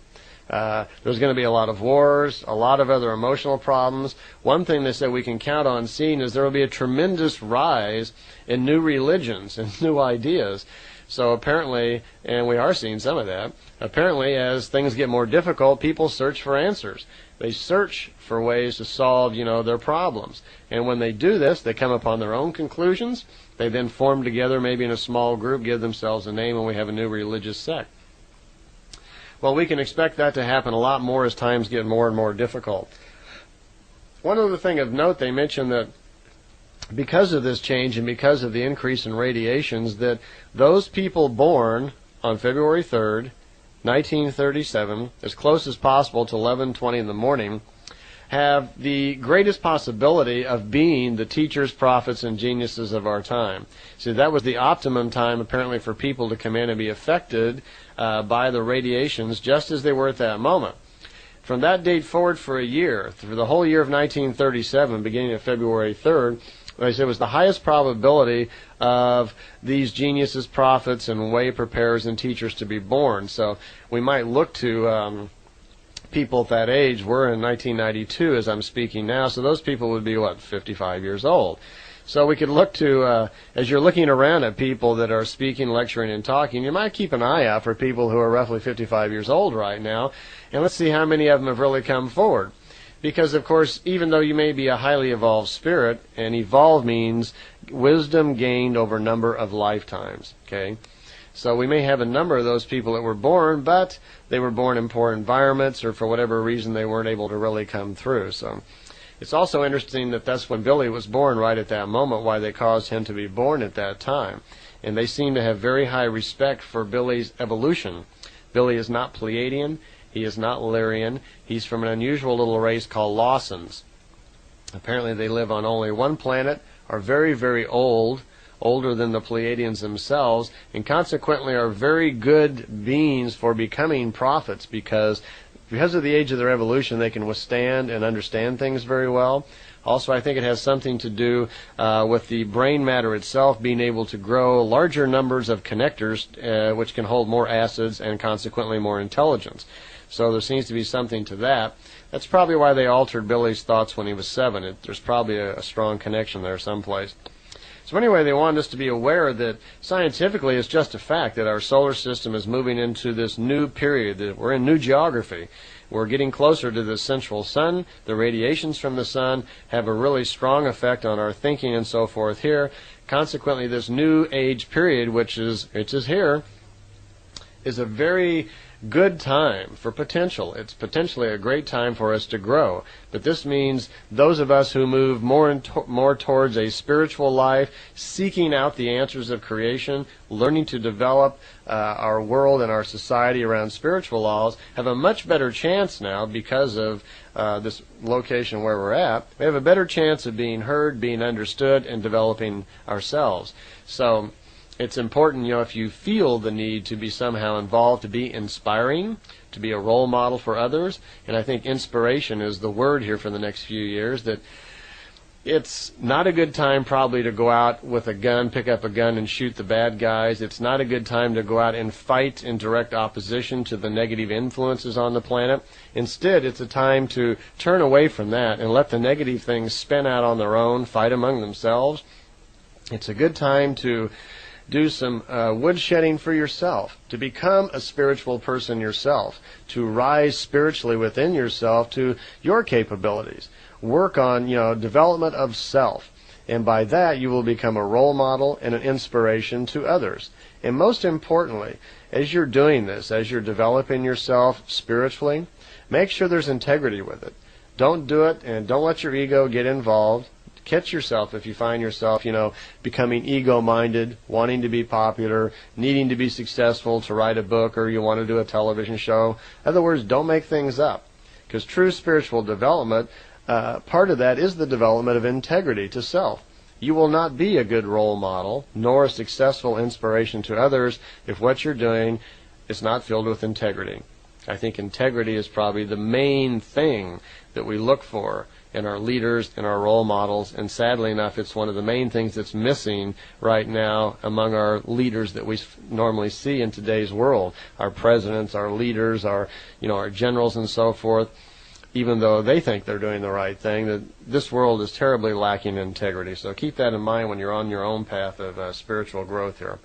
There's going to be a lot of wars, a lot of other emotional problems. One thing they said we can count on seeing is there will be a tremendous rise in new religions and new ideas. So apparently, and we are seeing some of that, apparently as things get more difficult, people search for answers. They search for ways to solve, their problems. And when they do this, they come upon their own conclusions. They then form together, maybe in a small group, give themselves a name, and we have a new religious sect. Well, we can expect that to happen a lot more as times get more and more difficult. One other thing of note, they mentioned that because of this change and because of the increase in radiations, that those people born on February 3rd, 1937, as close as possible to 11:20 in the morning, have the greatest possibility of being the teachers, prophets, and geniuses of our time. So that was the optimum time, apparently, for people to come in and be affected by the radiations, just as they were at that moment. From that date forward for a year, through the whole year of 1937, beginning of February 3rd, I said it was the highest probability of these geniuses, prophets, and way preparers and teachers to be born. So we might look to people at that age. We're in 1992 as I'm speaking now, so those people would be, 55 years old. So we could look to, as you're looking around at people that are speaking, lecturing, and talking, you might keep an eye out for people who are roughly 55 years old right now, and let's see how many of them have really come forward. Because, of course, even though you may be a highly evolved spirit, and evolve means wisdom gained over a number of lifetimes, okay? So we may have a number of those people that were born, but they were born in poor environments, or for whatever reason they weren't able to really come through. So it's also interesting that that's when Billy was born, right at that moment, why they caused him to be born at that time. And they seem to have very high respect for Billy's evolution. Billy is not Plejaren. He is not Lyrian. He's from an unusual little race called Lawsons. Apparently they live on only one planet, are very, very old, older than the Pleiadians themselves, and consequently are very good beings for becoming prophets because of the age of their evolution, they can withstand and understand things very well. Also, I think it has something to do with the brain matter itself being able to grow larger numbers of connectors, which can hold more acids and consequently more intelligence. So there seems to be something to that. That's probably why they altered Billy's thoughts when he was 7. There's probably a strong connection there someplace. So anyway, they wanted us to be aware that scientifically it's just a fact that our solar system is moving into this new period, that we're in new geography. We're getting closer to the central sun. The radiations from the sun have a really strong effect on our thinking and so forth here. Consequently, this new age period, which is here, is a very good time for potential. It's potentially a great time for us to grow. But this means those of us who move more towards a spiritual life, seeking out the answers of creation, learning to develop our world and our society around spiritual laws, have a much better chance now because of this location where we're at. We have a better chance of being heard, being understood, and developing ourselves. So it's important, if you feel the need to be somehow involved, to be inspiring, to be a role model for others. And I think inspiration is the word here for the next few years, that it's not a good time probably to go out with a gun, pick up a gun and shoot the bad guys. It's not a good time to go out and fight in direct opposition to the negative influences on the planet. Instead, it's a time to turn away from that and let the negative things spin out on their own, fight among themselves. It's a good time to do some woodshedding for yourself, to become a spiritual person yourself, to rise spiritually within yourself to your capabilities. Work on, development of self. And by that, you will become a role model and an inspiration to others. And most importantly, as you're doing this, as you're developing yourself spiritually, make sure there's integrity with it. Don't do it, and don't let your ego get involved. Catch yourself if you find yourself, becoming ego-minded, wanting to be popular, needing to be successful to write a book, or you want to do a television show. In other words, don't make things up. Because true spiritual development, part of that is the development of integrity to self. You will not be a good role model, nor a successful inspiration to others if what you're doing is not filled with integrity. I think integrity is probably the main thing that we look for in our leaders, in our role models, and sadly enough, it's one of the main things that's missing right now among our leaders that we normally see in today's world. Our presidents, our leaders, our generals and so forth, even though they think they're doing the right thing, that this world is terribly lacking in integrity. So keep that in mind when you're on your own path of spiritual growth here.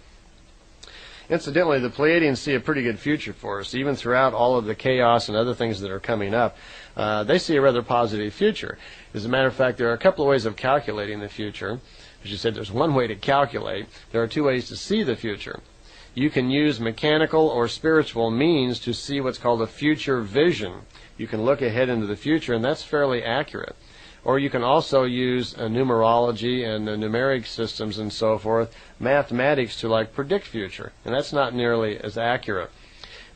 Incidentally, the Plejadians see a pretty good future for us. Even throughout all of the chaos and other things that are coming up, they see a rather positive future. As a matter of fact, there are a couple of ways of calculating the future. As you said, there's one way to calculate. There are two ways to see the future. You can use mechanical or spiritual means to see what's called a future vision. You can look ahead into the future, and that's fairly accurate. Or you can also use numerology and numeric systems and so forth, mathematics to predict future, and that's not nearly as accurate.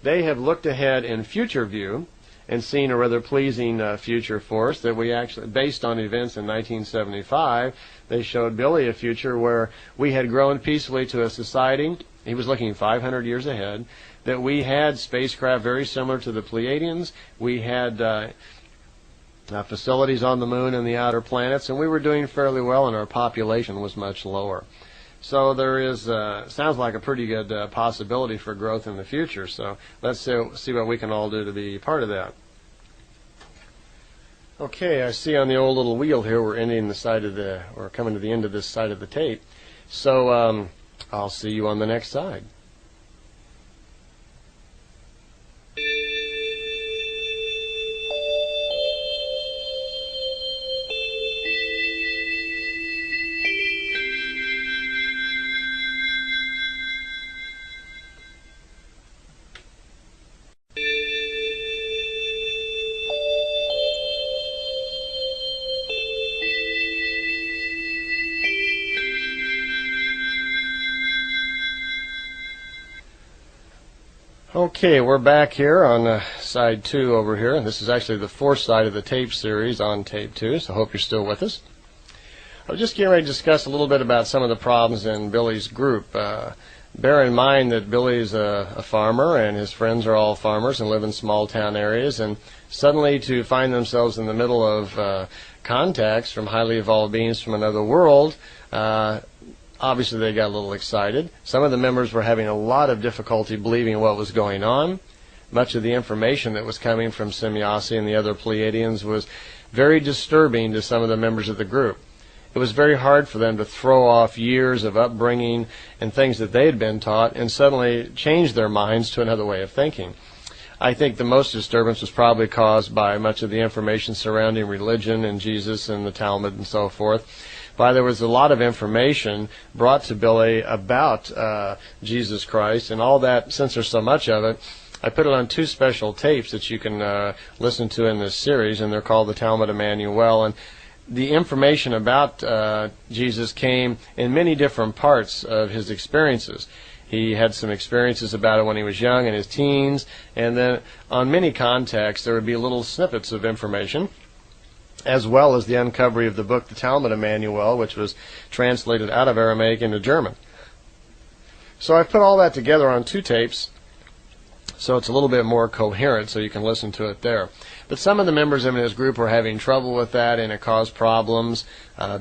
They have looked ahead in future view and seen a rather pleasing future for us that we actually, based on events in 1975, they showed Billy a future where we had grown peacefully to a society. He was looking 500 years ahead, that we had spacecraft very similar to the Pleiadians. We had facilities on the moon and the outer planets, and we were doing fairly well, and our population was much lower. So there is, sounds like a pretty good possibility for growth in the future. So let's see what we can all do to be part of that. Okay, I see on the old little wheel here we're ending the side of we're coming to the end of this side of the tape. So I'll see you on the next side. Okay, we're back here on side 2 over here. This is actually the 4th side of the tape series on tape 2, so I hope you're still with us. I was just getting ready to discuss a little bit about some of the problems in Billy's group. Bear in mind that Billy's a farmer, and his friends are all farmers and live in small town areas, and suddenly to find themselves in the middle of contacts from highly evolved beings from another world, obviously they got a little excited. Some of the members were having a lot of difficulty believing what was going on. Much of the information that was coming from Semjase and the other Pleiadians was very disturbing to some of the members of the group. It was very hard for them to throw off years of upbringing and things that they had been taught and suddenly change their minds to another way of thinking. I think the most disturbance was probably caused by much of the information surrounding religion and Jesus and the Talmud and so forth. Why there was a lot of information brought to Billy about Jesus Christ and all that. Since there's so much of it, I put it on 2 special tapes that you can listen to in this series, and they're called the Talmud Emmanuel. And the information about Jesus came in many different parts of his experiences. He had some experiences about it when he was young, in his teens, and then on many contacts there would be little snippets of information, as well as the uncovering of the book, the Talmud Emmanuel, which was translated out of Aramaic into German. So I've put all that together on 2 tapes, so it's a little bit more coherent, so you can listen to it there. But some of the members in his group were having trouble with that, and it caused problems.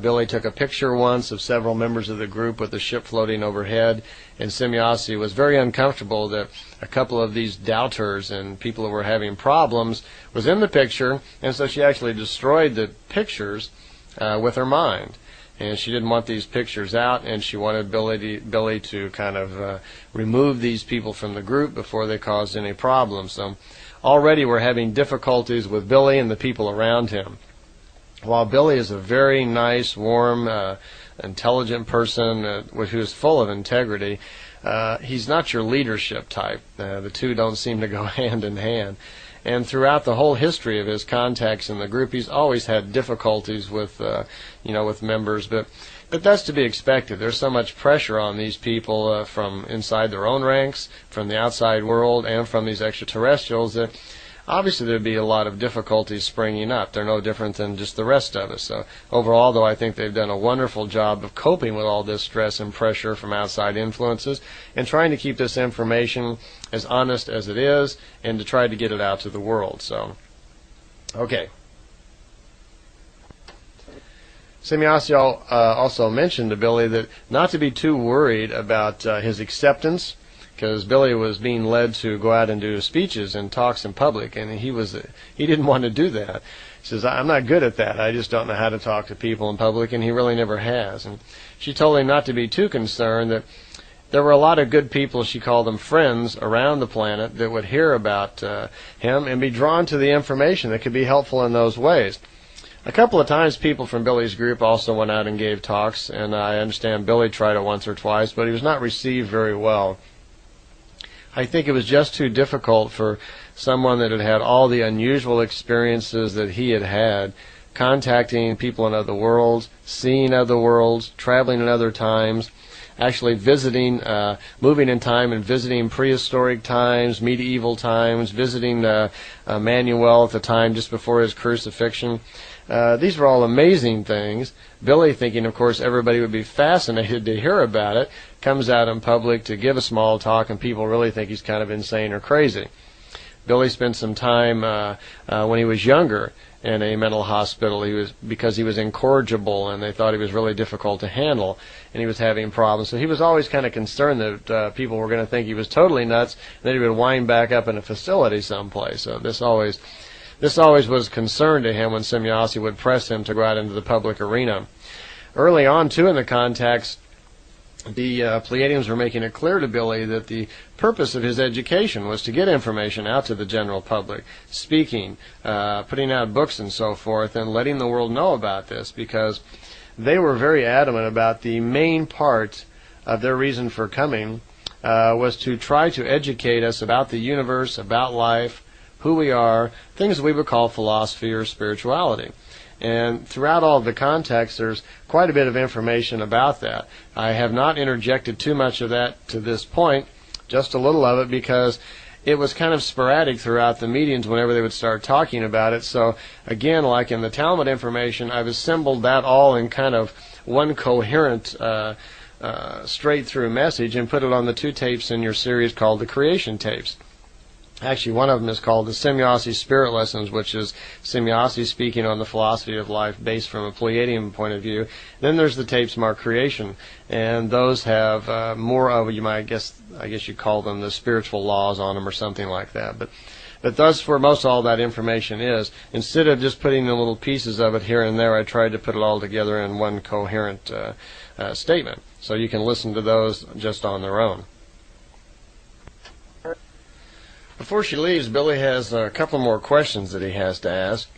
Billy took a picture once of several members of the group with the ship floating overhead, and Semjase was very uncomfortable that a couple of these doubters and people who were having problems was in the picture, and so she actually destroyed the pictures with her mind. And she didn't want these pictures out, and she wanted Billy to kind of remove these people from the group before they caused any problems. So already we're having difficulties with Billy and the people around him. While Billy is a very nice, warm, intelligent person who is full of integrity, he's not your leadership type. The two don't seem to go hand in hand. And throughout the whole history of his contacts in the group, he's always had difficulties with, with members. But that's to be expected. There's so much pressure on these people from inside their own ranks, from the outside world, and from these extraterrestrials that obviously there'd be a lot of difficulties springing up. They're no different than just the rest of us. So overall, though, I think they've done a wonderful job of coping with all this stress and pressure from outside influences and trying to keep this information as honest as it is and to try to get it out to the world. So, okay. Semjase also mentioned to Billy that not to be too worried about his acceptance, because Billy was being led to go out and do speeches and talks in public, and he didn't want to do that. He says, I'm not good at that. I just don't know how to talk to people in public, and he really never has. And she told him not to be too concerned, that there were a lot of good people, she called them friends, around the planet that would hear about him and be drawn to the information that could be helpful in those ways. A couple of times people from Billy's group also went out and gave talks, and I understand Billy tried it once or twice, but he was not received very well. I think it was just too difficult for someone that had had all the unusual experiences that he had had, contacting people in other worlds, seeing other worlds, traveling in other times, actually visiting, moving in time and visiting prehistoric times, medieval times, visiting Emmanuel at the time just before his crucifixion. These were all amazing things. Billy, thinking, of course, everybody would be fascinated to hear about it, comes out in public to give a small talk, and people really think he's kind of insane or crazy. Billy spent some time when he was younger in a mental hospital. Because he was incorrigible, and they thought he was really difficult to handle, and he was having problems. So he was always kind of concerned that people were going to think he was totally nuts, and that he would wind back up in a facility someplace. So this always was concern to him when Semjase would press him to go out into the public arena. Early on, too, in the contacts, the Plejadians were making it clear to Billy that the purpose of his education was to get information out to the general public, speaking, putting out books and so forth, and letting the world know about this, because they were very adamant about the main part of their reason for coming was to try to educate us about the universe, about life, who we are, things we would call philosophy or spirituality. And throughout all of the contacts, there's quite a bit of information about that. I have not interjected too much of that to this point, just a little of it, because it was kind of sporadic throughout the meetings whenever they would start talking about it. So again, like in the Talmud information, I've assembled that all in kind of one coherent straight through message and put it on the 2 tapes in your series called the Creation Tapes. Actually, one of them is called the Semjase Spirit Lessons, which is Semjase speaking on the philosophy of life based from a Pleiadian point of view. Then there's the tapes marked Creation, and those have more of, I guess you call them the spiritual laws on them or something like that. But that's where most all that information is. Instead of just putting in little pieces of it here and there, I tried to put it all together in one coherent statement. So you can listen to those just on their own. Before she leaves, Billy has a couple more questions that he has to ask.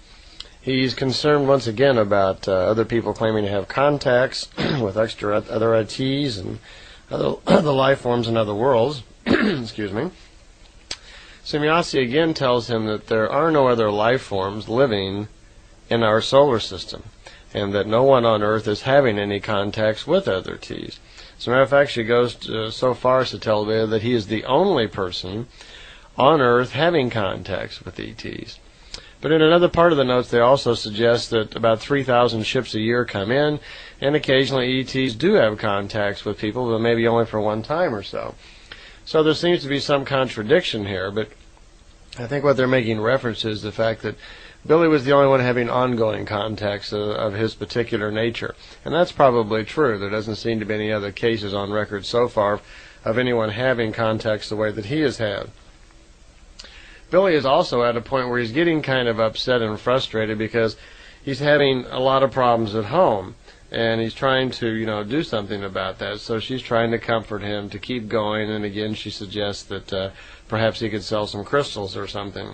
He's concerned once again about other people claiming to have contacts with other ITs and other life forms in other worlds. Excuse me. Semjase again tells him that there are no other life forms living in our solar system, and that no one on Earth is having any contacts with other Ts. As a matter of fact, she goes so far as to tell Billy that he is the only person on Earth having contacts with ETs. But in another part of the notes, they also suggest that about 3,000 ships a year come in, and occasionally ETs do have contacts with people, but maybe only for one time or so. So there seems to be some contradiction here, but I think what they're making reference is the fact that Billy was the only one having ongoing contacts of his particular nature. And that's probably true. There doesn't seem to be any other cases on record so far of anyone having contacts the way that he has had. Billy is also at a point where he's getting kind of upset and frustrated because he's having a lot of problems at home, and he's trying to, do something about that. So she's trying to comfort him to keep going, and again she suggests that perhaps he could sell some crystals or something.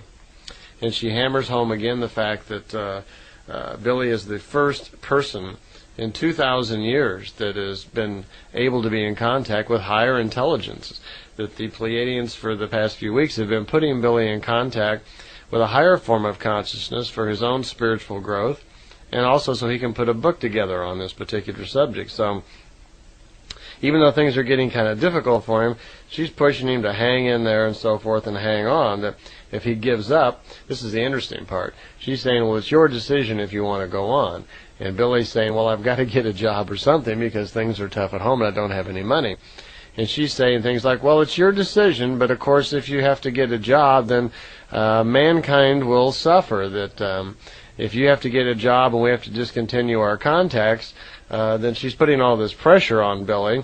And she hammers home again the fact that Billy is the first person in 2,000 years that has been able to be in contact with higher intelligence. That the Pleiadians for the past few weeks have been putting Billy in contact with a higher form of consciousness for his own spiritual growth, and also so he can put a book together on this particular subject. So even though things are getting kind of difficult for him, she's pushing him to hang in there and so forth and hang on. That if he gives up. This is the interesting part. She's saying, well, it's your decision if you want to go on. And Billy's saying, well, I've got to get a job or something because things are tough at home and I don't have any money. And she's saying things like, well, it's your decision, but of course if you have to get a job, then mankind will suffer. That if you have to get a job and we have to discontinue our contacts, then she's putting all this pressure on Billy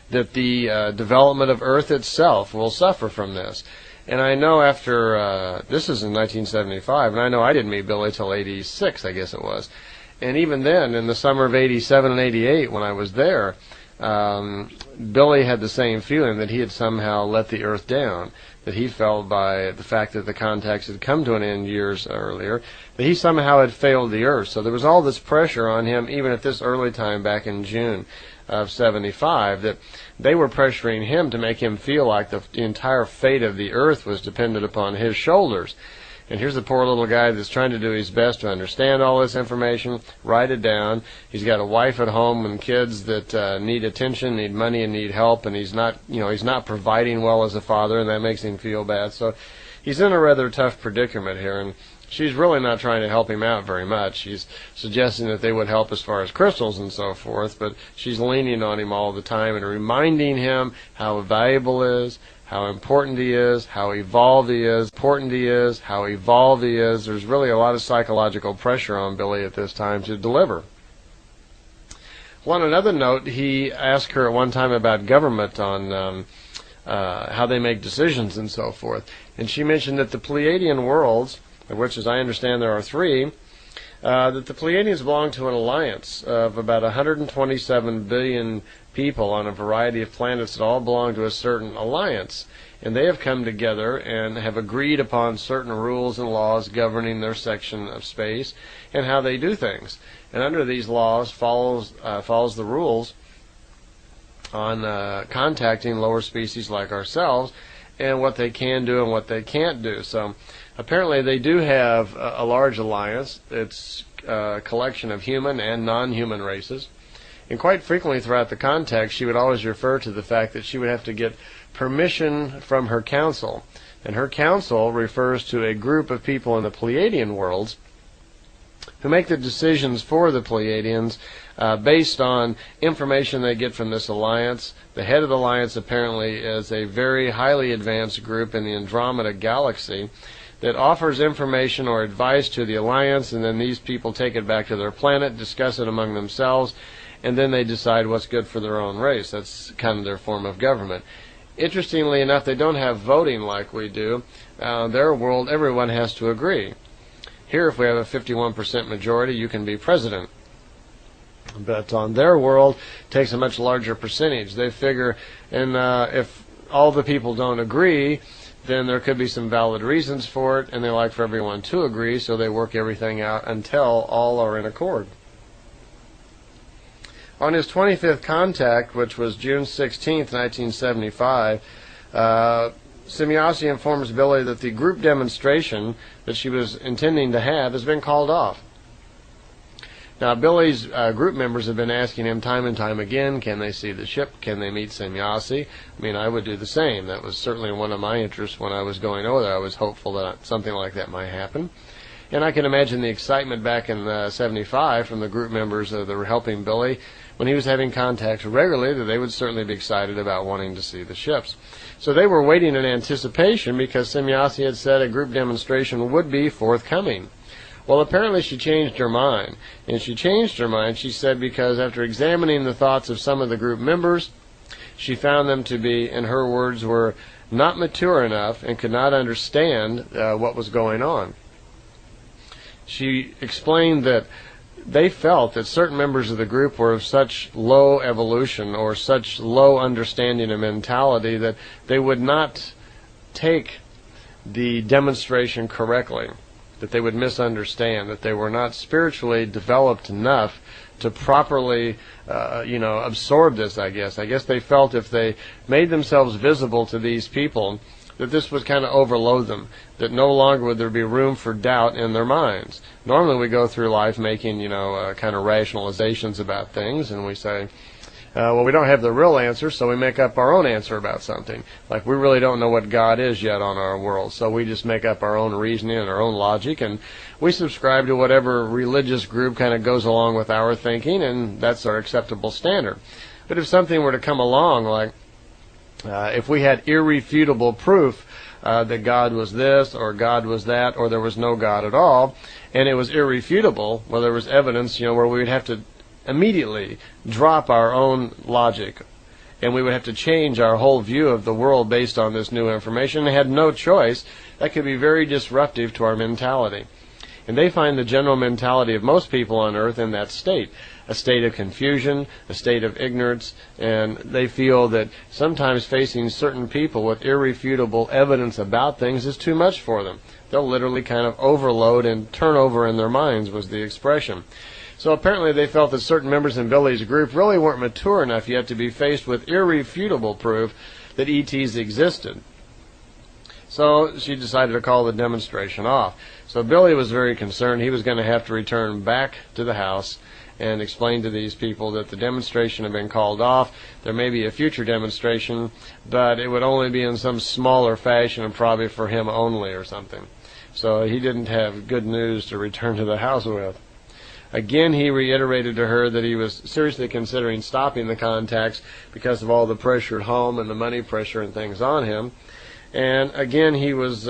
that the development of Earth itself will suffer from this. And I know after, this is in 1975, and I know I didn't meet Billy till 86, I guess it was. And even then, in the summer of 87 and 88, when I was there, Billy had the same feeling that he had somehow let the Earth down, that he felt by the fact that the contacts had come to an end years earlier, that he somehow had failed the Earth. So there was all this pressure on him, even at this early time back in June of 75, that they were pressuring him to make him feel like the entire fate of the Earth was dependent upon his shoulders. And here's the poor little guy that's trying to do his best to understand all this information, write it down. He's got a wife at home and kids that need attention, need money, and need help, and he's not providing well as a father, and that makes him feel bad. So he's in a rather tough predicament here, and she's really not trying to help him out very much. She's suggesting that they would help as far as crystals and so forth, but she's leaning on him all the time and reminding him how valuable he is, how important he is, how evolved he is, how evolved he is. There's really a lot of psychological pressure on Billy at this time to deliver. Well, on another note, he asked her at one time about government on how they make decisions and so forth. And she mentioned that the Pleiadian worlds, of which, as I understand, there are 3, that the Pleiadians belong to an alliance of about 127 billion people on a variety of planets that all belong to a certain alliance. And they have come together and have agreed upon certain rules and laws governing their section of space and how they do things. And under these laws follows the rules on contacting lower species like ourselves and what they can do and what they can't do. So apparently they do have a large alliance. It's a collection of human and non-human races. And quite frequently throughout the contact, she would always refer to the fact that she would have to get permission from her council. And her council refers to a group of people in the Pleiadian worlds who make the decisions for the Pleiadians based on information they get from this alliance. The head of the alliance apparently is a very highly advanced group in the Andromeda galaxy that offers information or advice to the alliance, and then these people take it back to their planet, discuss it among themselves, and then they decide what's good for their own race. That's kind of their form of government. Interestingly enough, they don't have voting like we do. Their world, everyone has to agree. Here, if we have a 51% majority, you can be president. But on their world, it takes a much larger percentage. They figure, and if all the people don't agree, then there could be some valid reasons for it, and they like for everyone to agree, so they work everything out until all are in accord. On his 25th contact, which was June 16, 1975, Semjase informs Billy that the group demonstration that she was intending to have has been called off. Now, Billy's group members have been asking him time and time again, can they see the ship? Can they meet Semjase? I mean, I would do the same. That was certainly one of my interests when I was going over there. I was hopeful that something like that might happen. And I can imagine the excitement back in 75 from the group members that were helping Billy when he was having contacts regularly, that they would certainly be excited about wanting to see the ships. So they were waiting in anticipation because Semjase had said a group demonstration would be forthcoming. Well, apparently she changed her mind. And she changed her mind, she said, because after examining the thoughts of some of the group members, she found them to be, in her words, were not mature enough and could not understand what was going on. She explained that they felt that certain members of the group were of such low evolution or such low understanding and mentality that they would not take the demonstration correctly, that they would misunderstand, that they were not spiritually developed enough to properly, absorb this, I guess. I guess they felt if they made themselves visible to these people, that this would kind of overload them, that no longer would there be room for doubt in their minds. Normally we go through life making, kind of rationalizations about things, and we say, Well, we don't have the real answer, so we make up our own answer about something. Like, we really don't know what God is yet on our world, so we just make up our own reasoning and our own logic, and we subscribe to whatever religious group kind of goes along with our thinking, and that's our acceptable standard. But if something were to come along, like if we had irrefutable proof that God was this, or God was that, or there was no God at all, and it was irrefutable, well, there was evidence, where we would have to immediately drop our own logic, and we would have to change our whole view of the world based on this new information, and had no choice. That could be very disruptive to our mentality. And they find the general mentality of most people on earth in that state, a state of confusion, a state of ignorance, and they feel that sometimes facing certain people with irrefutable evidence about things is too much for them. They'll literally kind of overload and turn over in their minds, was the expression. So apparently they felt that certain members in Billy's group really weren't mature enough yet to be faced with irrefutable proof that ETs existed. So she decided to call the demonstration off. So Billy was very concerned. He was going to have to return back to the house and explain to these people that the demonstration had been called off. There may be a future demonstration, but it would only be in some smaller fashion and probably for him only or something. So he didn't have good news to return to the house with. Again, he reiterated to her that he was seriously considering stopping the contacts because of all the pressure at home and the money pressure and things on him. And again, he was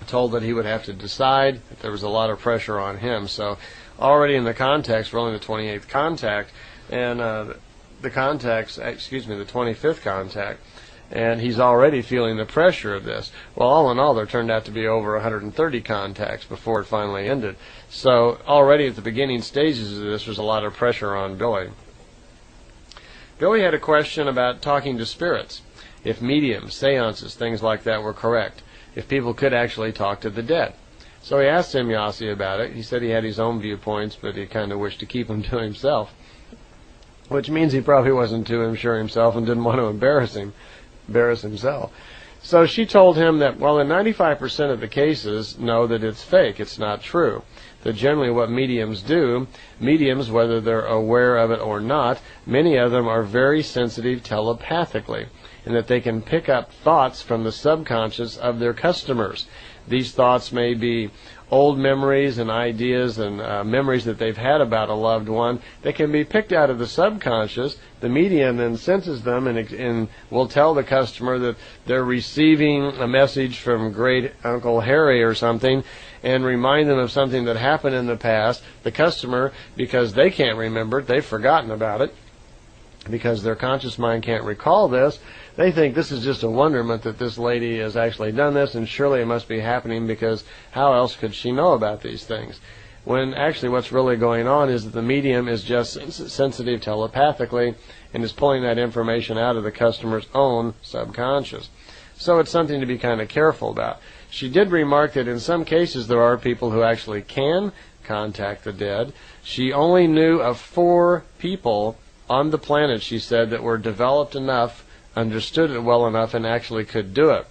told that he would have to decide, that there was a lot of pressure on him. So already in the contacts, we're only the 28th contact, and the 25th contact, and he's already feeling the pressure of this. Well, all in all, there turned out to be over 130 contacts before it finally ended. So already at the beginning stages of this, there's a lot of pressure on Billy. Billy had a question about talking to spirits, if mediums, seances, things like that were correct, if people could actually talk to the dead. So he asked Yossi about it. He said he had his own viewpoints, but he kind of wished to keep them to himself, which means he probably wasn't too sure himself and didn't want to embarrass himself. So she told him that, well, in 95% of the cases, know that it's fake, it's not true. That generally what mediums do, mediums, whether they're aware of it or not, many of them are very sensitive telepathically, and that they can pick up thoughts from the subconscious of their customers. These thoughts may be old memories and ideas and memories that they've had about a loved one. They can be picked out of the subconscious. The medium then senses them and will tell the customer that they're receiving a message from great Uncle Harry or something, and remind them of something that happened in the past. The customer, because they can't remember it, they've forgotten about it, because their conscious mind can't recall this, they think this is just a wonderment that this lady has actually done this, and surely it must be happening because how else could she know about these things? When actually what's really going on is that the medium is just sensitive telepathically and is pulling that information out of the customer's own subconscious. So it's something to be kind of careful about. She did remark that in some cases there are people who actually can contact the dead. She only knew of 4 people on the planet, she said, that were developed enough, understood it well enough, and actually could do it.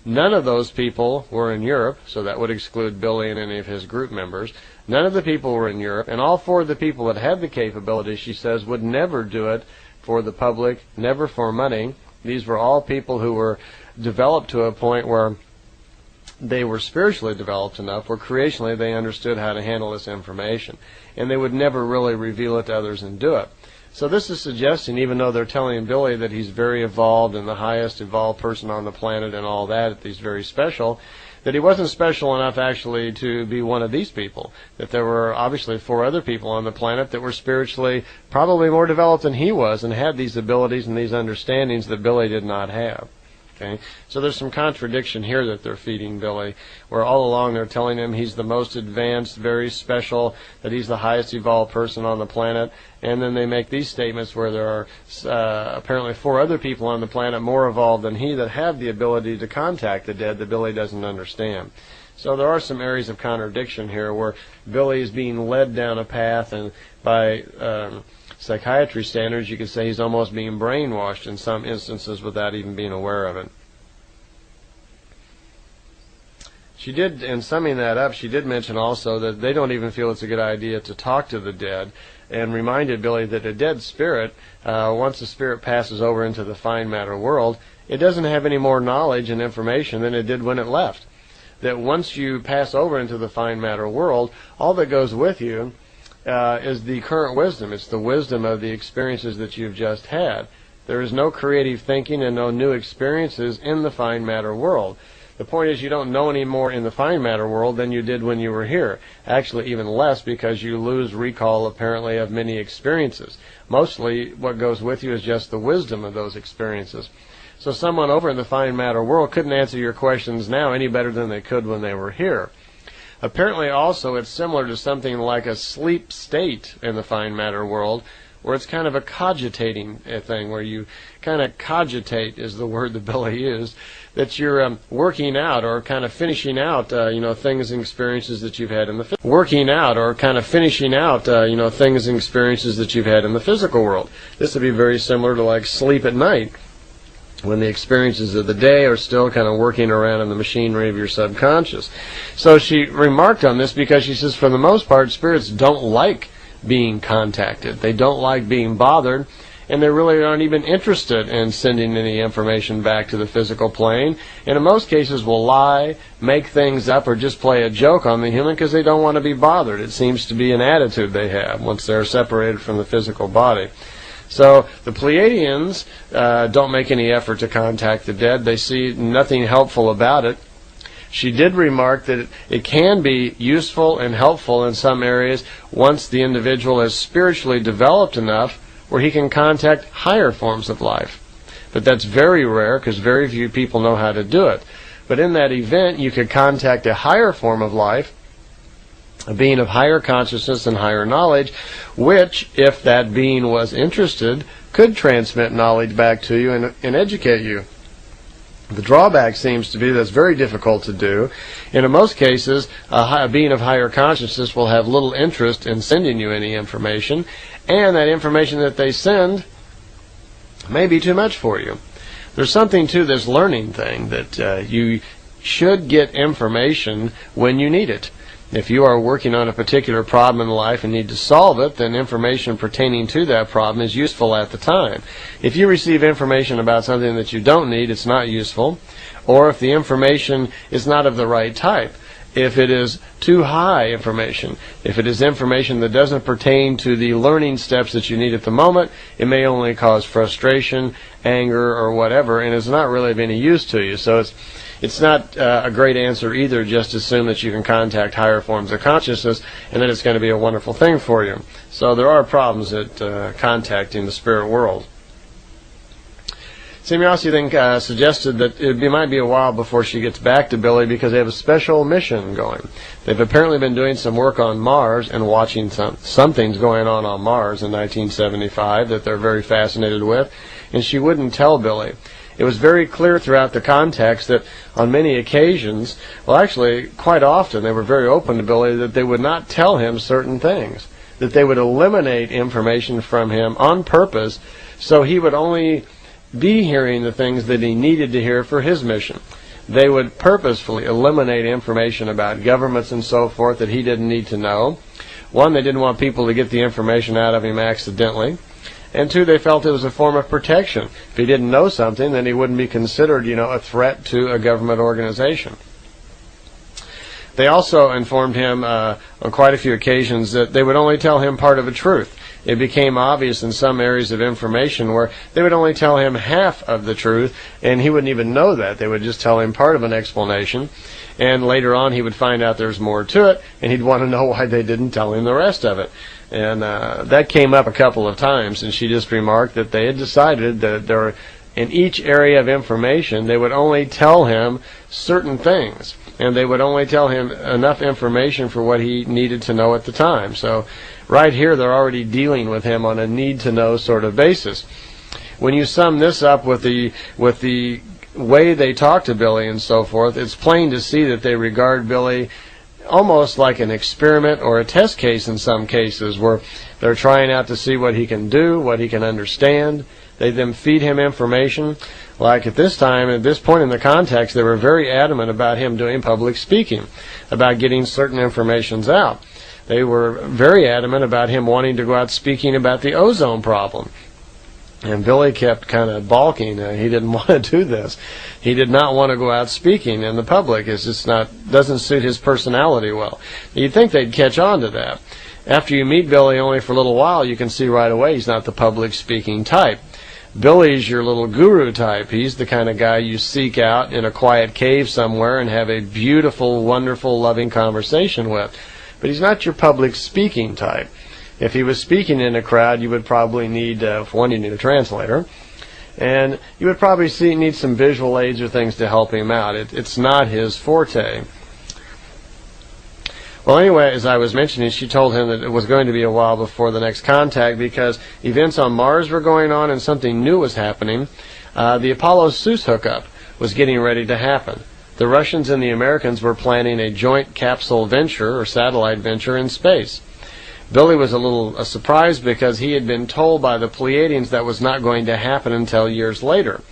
None of those people were in Europe, so that would exclude Billy and any of his group members. None of the people were in Europe, and all 4 of the people that had the capability, she says, would never do it for the public, never for money. These were all people who were developed to a point where they were spiritually developed enough, where creationally they understood how to handle this information, and they would never really reveal it to others and do it. So this is suggesting, even though they're telling Billy that he's very evolved and the highest evolved person on the planet and all that he's very special, that he wasn't special enough actually to be one of these people. That there were obviously 4 other people on the planet that were spiritually probably more developed than he was and had these abilities and these understandings that Billy did not have. Okay? So there's some contradiction here that they're feeding Billy, where all along they're telling him he's the most advanced, very special, that he's the highest evolved person on the planet, and then they make these statements where there are apparently 4 other people on the planet more evolved than he that have the ability to contact the dead that Billy doesn't understand. So there are some areas of contradiction here where Billy is being led down a path, and by psychiatry standards, you could say he's almost being brainwashed in some instances without even being aware of it. She did, in summing that up, she did mention also that they don't even feel it's a good idea to talk to the dead, and reminded Billy that a dead spirit, once the spirit passes over into the fine matter world, it doesn't have any more knowledge and information than it did when it left. That once you pass over into the fine matter world, all that goes with you is the current wisdom. It's the wisdom of the experiences that you've just had. There is no creative thinking and no new experiences in the fine matter world. The point is, you don't know any more in the fine matter world than you did when you were here. Actually, even less, because you lose recall, apparently, of many experiences. Mostly, what goes with you is just the wisdom of those experiences. So someone over in the fine matter world couldn't answer your questions now any better than they could when they were here. Apparently, also, it's similar to something like a sleep state in the fine matter world, where it's kind of a cogitating thing, where you kind of cogitate, is the word that Billy used, that you're working out or kind of finishing out, things and experiences that you've had in the things and experiences that you've had in the physical world. This would be very similar to like sleep at night, when the experiences of the day are still kind of working around in the machinery of your subconscious. So she remarked on this because she says, for the most part, spirits don't like being contacted. They don't like being bothered, and they really aren't even interested in sending any information back to the physical plane, and in most cases will lie, make things up, or just play a joke on the human because they don't want to be bothered. It seems to be an attitude they have once they're separated from the physical body. So the Plejadians don't make any effort to contact the dead. They see nothing helpful about it. She did remark that it can be useful and helpful in some areas once the individual is spiritually developed enough where he can contact higher forms of life. But that's very rare because very few people know how to do it. But in that event, you could contact a higher form of life, a being of higher consciousness and higher knowledge, which, if that being was interested, could transmit knowledge back to you and educate you. The drawback seems to be that it's very difficult to do, and in most cases, a being of higher consciousness will have little interest in sending you any information, and that information that they send may be too much for you. There's something to this learning thing, that you should get information when you need it. If you are working on a particular problem in life and need to solve it, then information pertaining to that problem is useful at the time. If you receive information about something that you don't need, it's not useful. Or if the information is not of the right type, if it is too high information, if it is information that doesn't pertain to the learning steps that you need at the moment, it may only cause frustration, anger, or whatever, and it's not really of any use to you. So it's not a great answer either, just assume that you can contact higher forms of consciousness and that it's going to be a wonderful thing for you. So there are problems at contacting the spirit world. Semyasi then suggested that it might be a while before she gets back to Billy because they have a special mission going. They've apparently been doing some work on Mars and watching something's going on Mars in 1975 that they're very fascinated with, and she wouldn't tell Billy. It was very clear throughout the context that on many occasions, well actually quite often, they were very open to Billy that they would not tell him certain things, that they would eliminate information from him on purpose so he would only be hearing the things that he needed to hear for his mission. They would purposefully eliminate information about governments and so forth that he didn't need to know. One, they didn't want people to get the information out of him accidentally. And two, they felt it was a form of protection. If he didn't know something, then he wouldn't be considered, a threat to a government organization. They also informed him on quite a few occasions that they would only tell him part of the truth. It became obvious in some areas of information where they would only tell him half of the truth, and he wouldn't even know that. They would just tell him part of an explanation, and later on he would find out there's more to it, and he'd want to know why they didn't tell him the rest of it. And that came up a couple of times, and she just remarked that they had decided that in each area of information they would only tell him certain things, and they would only tell him enough information for what he needed to know at the time. So right here they're already dealing with him on a need-to-know sort of basis. When you sum this up with the way they talk to Billy and so forth, it's plain to see that they regard Billy almost like an experiment or a test case in some cases, where they're trying out to see what he can do, what he can understand. They then feed him information. Like at this point in the context, they were very adamant about him doing public speaking, about getting certain informations out. they were very adamant about him wanting to go out speaking about the ozone problem. And Billy kept kind of balking. He didn't want to do this. He did not want to go out speaking in the public. It's just doesn't suit his personality well. You'd think they'd catch on to that. After you meet Billy only for a little while, you can see right away he's not the public speaking type. Billy's your little guru type. He's the kind of guy you seek out in a quiet cave somewhere and have a beautiful, wonderful, loving conversation with. But he's not your public speaking type. If he was speaking in a crowd, you would probably need, for one, you need a translator, and you would probably need some visual aids or things to help him out. It's not his forte. Well, anyway, as I was mentioning, she told him that it was going to be a while before the next contact because events on Mars were going on and something new was happening. The Apollo-Soyuz hookup was getting ready to happen. The Russians and the Americans were planning a joint capsule venture or satellite venture in space. Billy was a little surprised because he had been told by the Plejadians that was not going to happen until years later.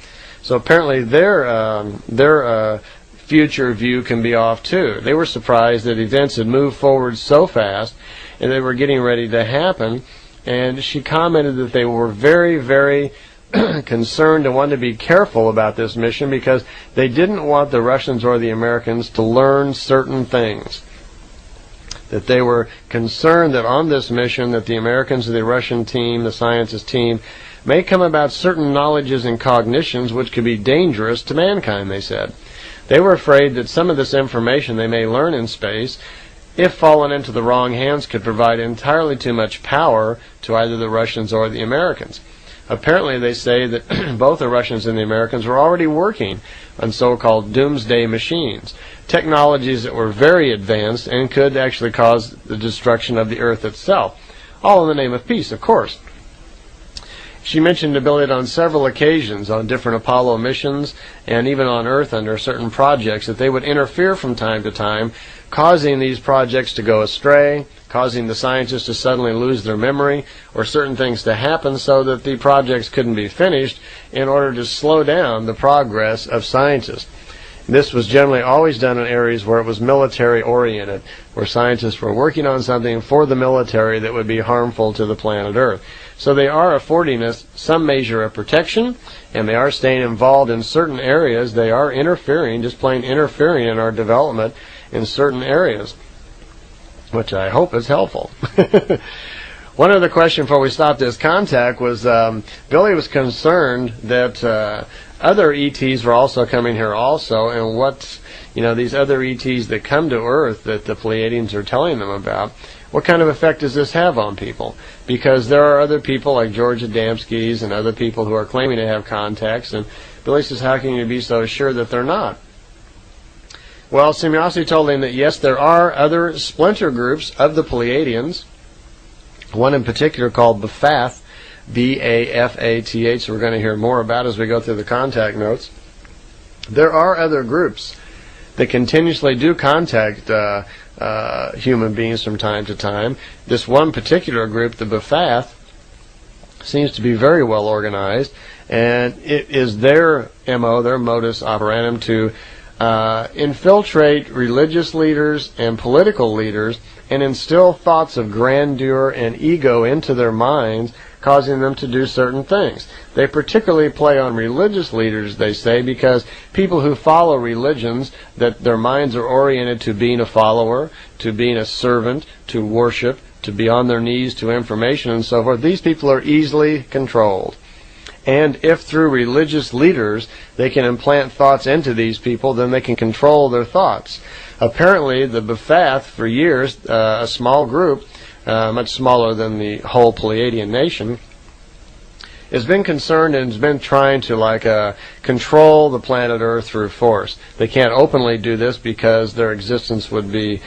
So apparently their future view can be off too. They were surprised that events had moved forward so fast and they were getting ready to happen. And she commented that they were very, very concerned and wanted to be careful about this mission because they didn't want the Russians or the Americans to learn certain things. That they were concerned that on this mission that the Americans or the Russian team, the scientist team, may come about certain knowledges and cognitions which could be dangerous to mankind, they said. They were afraid that some of this information they may learn in space, if fallen into the wrong hands, could provide entirely too much power to either the Russians or the Americans. Apparently they say that both the Russians and the Americans were already working on so-called doomsday machines, technologies that were very advanced and could actually cause the destruction of the Earth itself, all in the name of peace, of course. She mentioned to Billy that on several occasions on different Apollo missions and even on Earth under certain projects that they would interfere from time to time, causing these projects to go astray, causing the scientists to suddenly lose their memory, or certain things to happen so that the projects couldn't be finished in order to slow down the progress of scientists. This was generally always done in areas where it was military-oriented, where scientists were working on something for the military that would be harmful to the planet Earth. So they are affording us some measure of protection, and they are staying involved in certain areas. They are interfering, just plain interfering in our development in certain areas, which I hope is helpful. One other question before we stop this contact was Billy was concerned that other ETs were also coming here also, and what, these other ETs that come to Earth that the Pleiadians are telling them about, what kind of effect does this have on people? Because there are other people like George Adamski's and other people who are claiming to have contacts, and Billy says, how can you be so sure that they're not? Well, Semyosi told him that yes, there are other splinter groups of the Pleiadians, one in particular called Bafath, B-A-F-A-T-H, we're going to hear more about as we go through the contact notes. There are other groups that continuously do contact human beings from time to time. This one particular group, the Bafath, seems to be very well organized, and it is their MO, their modus operandum, to infiltrate religious leaders and political leaders and instill thoughts of grandeur and ego into their minds, causing them to do certain things. They particularly play on religious leaders, they say, because people who follow religions, that their minds are oriented to being a follower, to being a servant, to worship, to be on their knees, to information and so forth. These people are easily controlled. And if through religious leaders they can implant thoughts into these people, then they can control their thoughts. Apparently, the Bafath, for years, a small group, much smaller than the whole Pleiadian nation, has been concerned and has been trying to control the planet Earth through force. They can't openly do this because their existence would be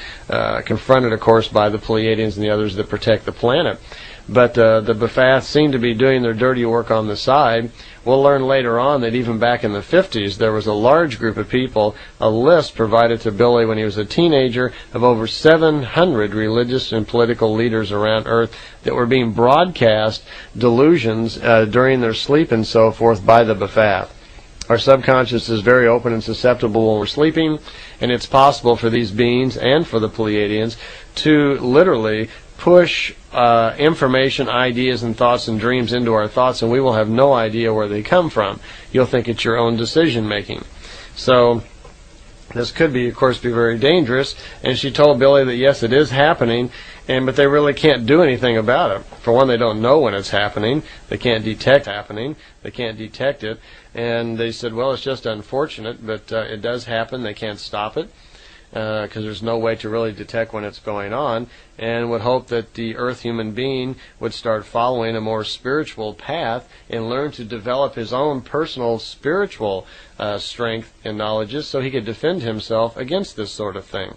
confronted, of course, by the Pleiadians and the others that protect the planet. But the Bafath seem to be doing their dirty work on the side. We'll learn later on that even back in the 50s, there was a large group of people, a list provided to Billy when he was a teenager, of over 700 religious and political leaders around Earth that were being broadcast delusions during their sleep and so forth by the Bafath. Our subconscious is very open and susceptible when we're sleeping, and it's possible for these beings and for the Pleiadians to literally push information, ideas, and thoughts and dreams into our thoughts, and we will have no idea where they come from. You'll think it's your own decision making. So this could be, of course, be very dangerous. And she told Billy that yes, it is happening, but they really can't do anything about it. For one, they don't know when it's happening. They can't detect happening. They can't detect it. And they said, well, it's just unfortunate, but it does happen. They can't stop it because there's no way to really detect when it's going on, and would hope that the earth human being would start following a more spiritual path and learn to develop his own personal spiritual strength and knowledges so he could defend himself against this sort of thing.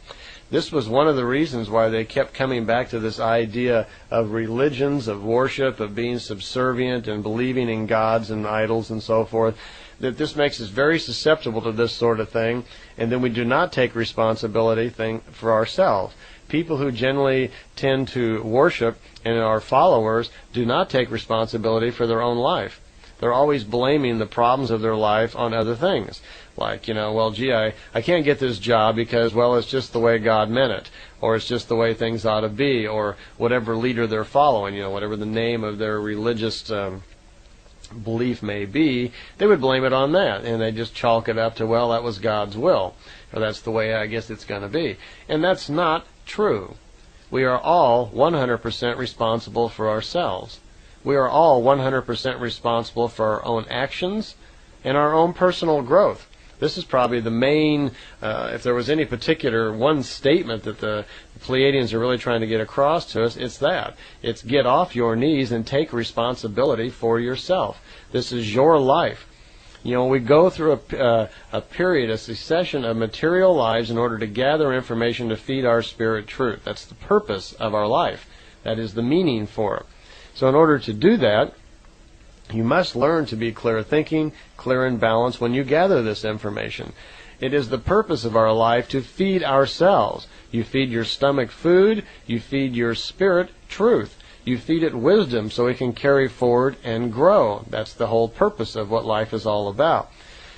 This was one of the reasons why they kept coming back to this idea of religions, of worship, of being subservient and believing in gods and idols and so forth, that this makes us very susceptible to this sort of thing, and then we do not take responsibility for ourselves. People who generally tend to worship and are followers do not take responsibility for their own life. They're always blaming the problems of their life on other things. Like, well, gee, I can't get this job because, well, it's just the way God meant it, or it's just the way things ought to be, or whatever leader they're following, whatever the name of their religious belief may be, they would blame it on that, and they just chalk it up to, well, that was God's will, or that's the way I guess it's going to be. And that's not true. We are all 100% responsible for ourselves. We are all 100% responsible for our own actions and our own personal growth. This is probably the main, if there was any particular one statement that the Pleiadians are really trying to get across to us, it's that. It's get off your knees and take responsibility for yourself. This is your life. We go through a period, a succession of material lives in order to gather information to feed our spirit truth. That's the purpose of our life. That is the meaning for it. So in order to do that, you must learn to be clear thinking, clear and balanced when you gather this information. It is the purpose of our life to feed ourselves. You feed your stomach food, you feed your spirit truth. You feed it wisdom so it can carry forward and grow. That's the whole purpose of what life is all about.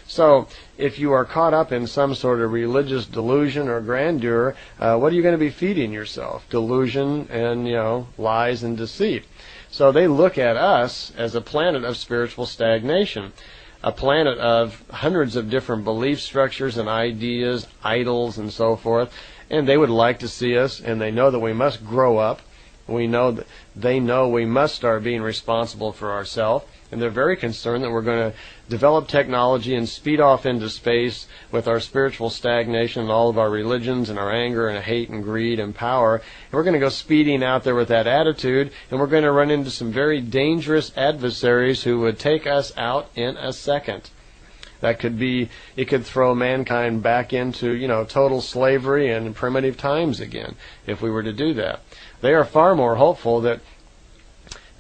So if you are caught up in some sort of religious delusion or grandeur, what are you going to be feeding yourself? Delusion and, lies and deceit. So they look at us as a planet of spiritual stagnation, a planet of hundreds of different belief structures and ideas, idols and so forth, and they would like to see us, and they know that we must grow up. We know that they know we must start being responsible for ourselves, and they're very concerned that we're going to develop technology and speed off into space with our spiritual stagnation and all of our religions and our anger and hate and greed and power. And we're going to go speeding out there with that attitude, and we're going to run into some very dangerous adversaries who would take us out in a second. That could be, it could throw mankind back into, total slavery and primitive times again, if we were to do that. They are far more hopeful that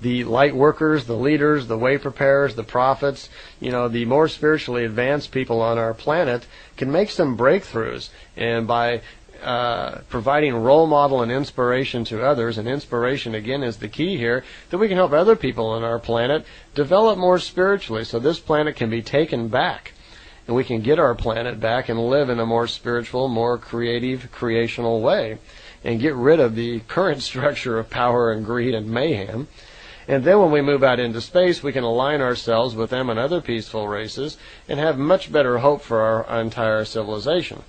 the light workers, the leaders, the way preparers, the prophets, the more spiritually advanced people on our planet can make some breakthroughs. And by providing role model and inspiration to others, and inspiration again is the key here, that we can help other people on our planet develop more spiritually so this planet can be taken back. And we can get our planet back and live in a more spiritual, more creative, creational way, and get rid of the current structure of power and greed and mayhem. And then when we move out into space, we can align ourselves with them and other peaceful races and have much better hope for our entire civilization.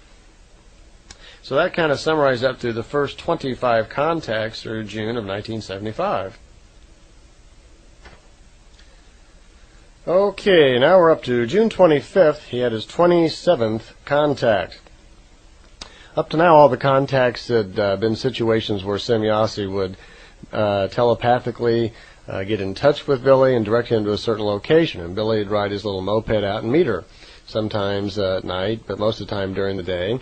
So that kind of summarized up through the first 25 contacts through June of 1975. Okay, now we're up to June 25th. He had his 27th contact. Up to now, all the contacts had been situations where Semjase would telepathically get in touch with Billy and direct him to a certain location. And Billy would ride his little moped out and meet her, sometimes at night, but most of the time during the day.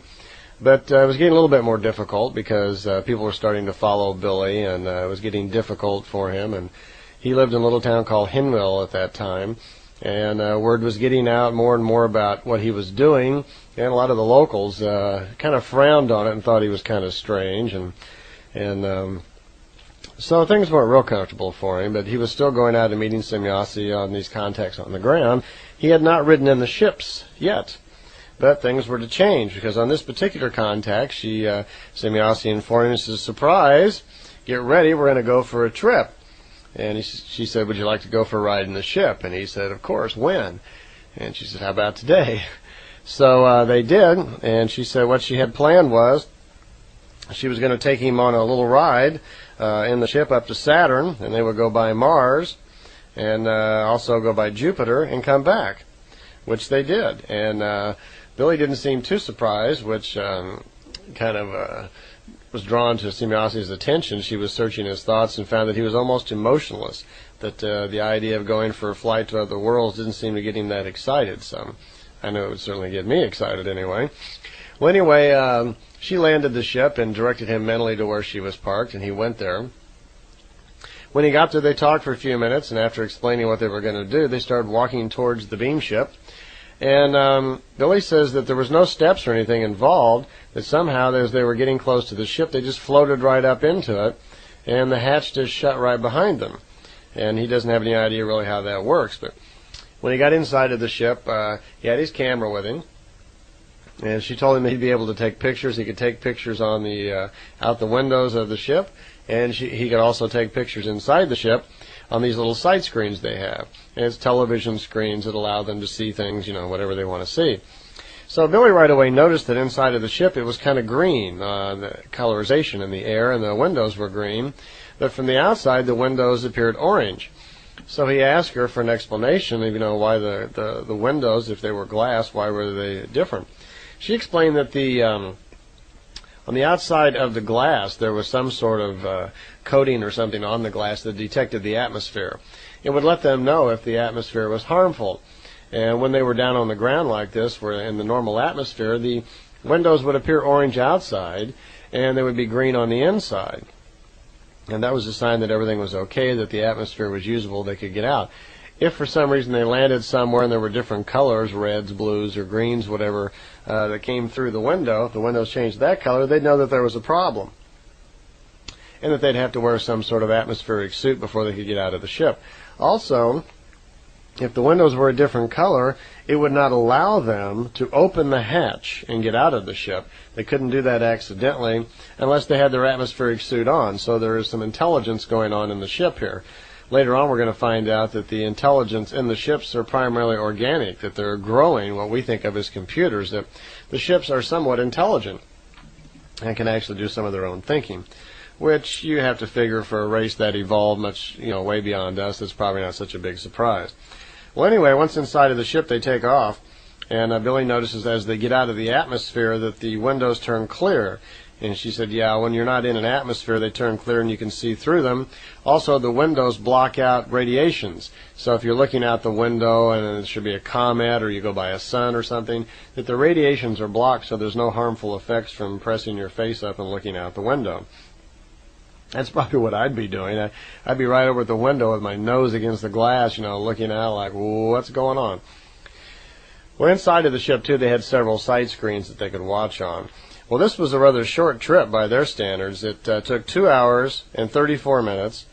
But it was getting a little bit more difficult because people were starting to follow Billy, and it was getting difficult for him. And he lived in a little town called Hinwell at that time. And word was getting out more and more about what he was doing, and a lot of the locals kind of frowned on it and thought he was kind of strange. And So things weren't real comfortable for him, but he was still going out and meeting Semjase on these contacts on the ground. He had not ridden in the ships yet. But things were to change, because on this particular contact, Semjase informed him, says, "Surprise, get ready, we're going to go for a trip." And she said, "Would you like to go for a ride in the ship?" And he said, "Of course, when?" And she said, "How about today?" So they did, and she said what she had planned was she was going to take him on a little ride in the ship up to Saturn, and they would go by Mars and also go by Jupiter and come back, which they did. And Billy didn't seem too surprised, which kind of was drawn to Semjase's attention. She was searching his thoughts and found that he was almost emotionless, that the idea of going for a flight to other worlds didn't seem to get him that excited. So I know it would certainly get me excited anyway. Well, anyway, she landed the ship and directed him mentally to where she was parked, and he went there. When he got there, they talked for a few minutes, and after explaining what they were going to do, they started walking towards the beam ship. And Billy says that there was no steps or anything involved, that somehow as they were getting close to the ship, they just floated right up into it, and the hatch just shut right behind them. And he doesn't have any idea really how that works. But when he got inside of the ship, he had his camera with him, and she told him that he'd be able to take pictures. He could take pictures on the out the windows of the ship, and he could also take pictures inside the ship on these little sight screens they have. And it's television screens that allow them to see things, whatever they want to see. So Billy right away noticed that inside of the ship it was kind of green, the colorization in the air, and the windows were green. But from the outside, the windows appeared orange. So he asked her for an explanation, why the windows, if they were glass, why were they different? She explained that on the outside of the glass, there was some sort of coating or something on the glass that detected the atmosphere. It would let them know if the atmosphere was harmful. And when they were down on the ground like this, where in the normal atmosphere, the windows would appear orange outside, and they would be green on the inside. And that was a sign that everything was okay, that the atmosphere was usable, they could get out. If for some reason they landed somewhere and there were different colors, reds, blues, or greens, whatever, that came through the window, if the windows changed that color, they'd know that there was a problem, and that they'd have to wear some sort of atmospheric suit before they could get out of the ship. Also, if the windows were a different color, it would not allow them to open the hatch and get out of the ship. They couldn't do that accidentally unless they had their atmospheric suit on. So there is some intelligence going on in the ship here. Later on, we're going to find out that the intelligence in the ships are primarily organic, that they're growing, what we think of as computers, that the ships are somewhat intelligent and can actually do some of their own thinking, which you have to figure for a race that evolved much, way beyond us. It's probably not such a big surprise. Well, anyway, once inside of the ship, they take off, and Billy notices as they get out of the atmosphere that the windows turn clear. And she said, yeah, when you're not in an atmosphere, they turn clear and you can see through them. Also, the windows block out radiations. So if you're looking out the window and it should be a comet or you go by a sun or something, that the radiations are blocked so there's no harmful effects from pressing your face up and looking out the window. That's probably what I'd be doing. I'd be right over at the window with my nose against the glass, looking out like, what's going on? Well, inside of the ship, too, they had several sight screens that they could watch on. Well, this was a rather short trip by their standards. It took 2 hours and 34 minutes,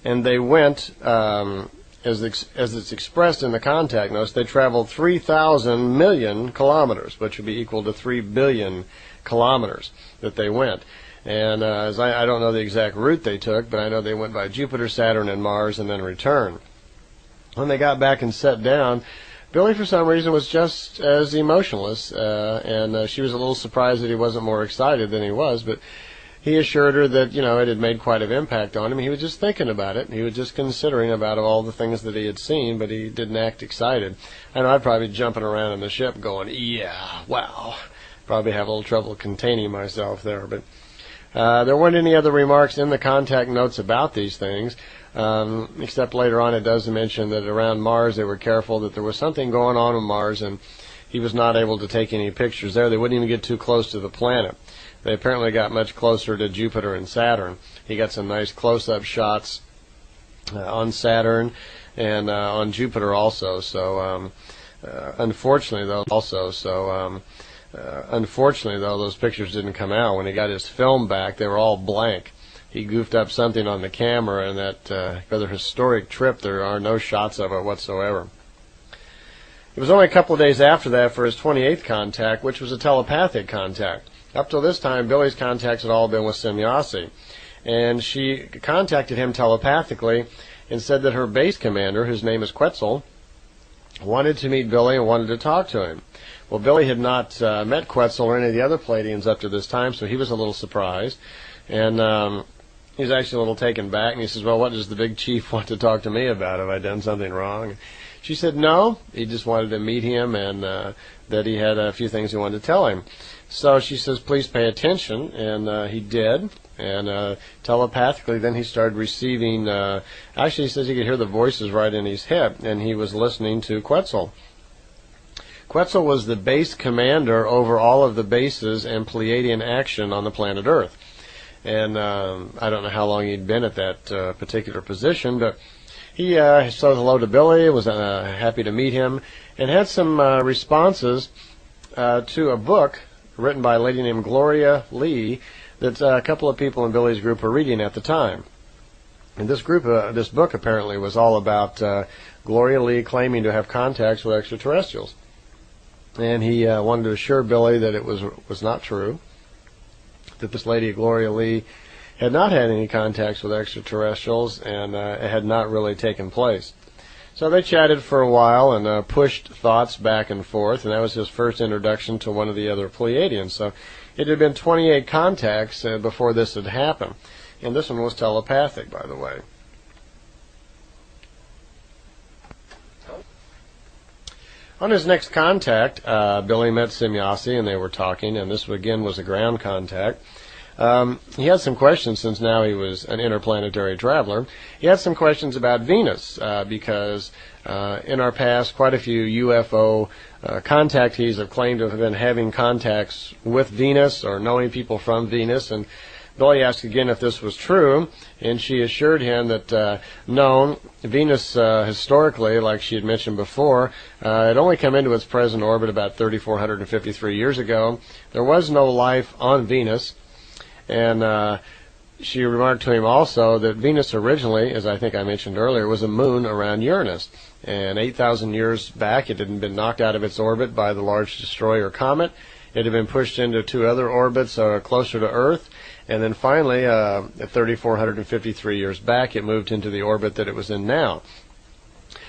and they went, as it's expressed in the contact notes, they traveled 3,000 million kilometers, which would be equal to 3 billion kilometers that they went. And I don't know the exact route they took, but I know they went by Jupiter, Saturn, and Mars, and then returned. When they got back and sat down, Billy, for some reason, was just as emotionless, and she was a little surprised that he wasn't more excited than he was, but he assured her that, it had made quite an impact on him. He was just thinking about it. He was just considering about all the things that he had seen, but he didn't act excited. I know I'd probably be jumping around in the ship going, yeah, wow. Probably have a little trouble containing myself there, but there weren't any other remarks in the contact notes about these things. Except later on it does mention that around Mars they were careful that there was something going on Mars, and he was not able to take any pictures there. They wouldn't even get too close to the planet. They apparently got much closer to Jupiter and Saturn. He got some nice close-up shots on Saturn and on Jupiter also. So unfortunately though, those pictures didn't come out. When he got his film back, they were all blank. he goofed up something on the camera, and that rather historic trip, there are no shots of it whatsoever. It was only a couple of days after that for his 28th contact, which was a telepathic contact. Up till this time, Billy's contacts had all been with Semjase, and she contacted him telepathically and said that her base commander, whose name is Quetzal, wanted to meet Billy and wanted to talk to him. Well, Billy had not met Quetzal or any of the other Pleiadians up to this time, so he was a little surprised, and he was actually a little taken back, and he says, well, what does the big chief want to talk to me about? Have I done something wrong? She said no, he just wanted to meet him, and that he had a few things he wanted to tell him. So she says, please pay attention, and he did, and telepathically then he started receiving, actually he says he could hear the voices right in his head, and he was listening to Quetzal. Quetzal was the base commander over all of the bases and Pleiadian action on the planet Earth. And I don't know how long he'd been at that particular position, but he said hello to Billy, was happy to meet him, and had some responses to a book written by a lady named Gloria Lee that a couple of people in Billy's group were reading at the time. And this book apparently was all about Gloria Lee claiming to have contacts with extraterrestrials. And he wanted to assure Billy that it was not true, that this lady, Gloria Lee, had not had any contacts with extraterrestrials, and it had not really taken place. So they chatted for a while and pushed thoughts back and forth, and that was his first introduction to one of the other Pleiadians. So it had been 28 contacts before this had happened, and this one was telepathic, by the way. On his next contact, Billy met Semjase, and they were talking, and this again was a ground contact. He had some questions, since now he was an interplanetary traveler. He had some questions about Venus, because in our past, quite a few UFO contactees have claimed to have been having contacts with Venus or knowing people from Venus, and Billy asked again if this was true, and she assured him that no, Venus historically, like she had mentioned before, had only come into its present orbit about 3,453 years ago. There was no life on Venus, and she remarked to him also that Venus originally, as I think I mentioned earlier, was a moon around Uranus, and 8,000 years back it had been knocked out of its orbit by the Large Destroyer comet. It had been pushed into two other orbits closer to Earth, and then finally, at 3,453 years back, it moved into the orbit that it was in now.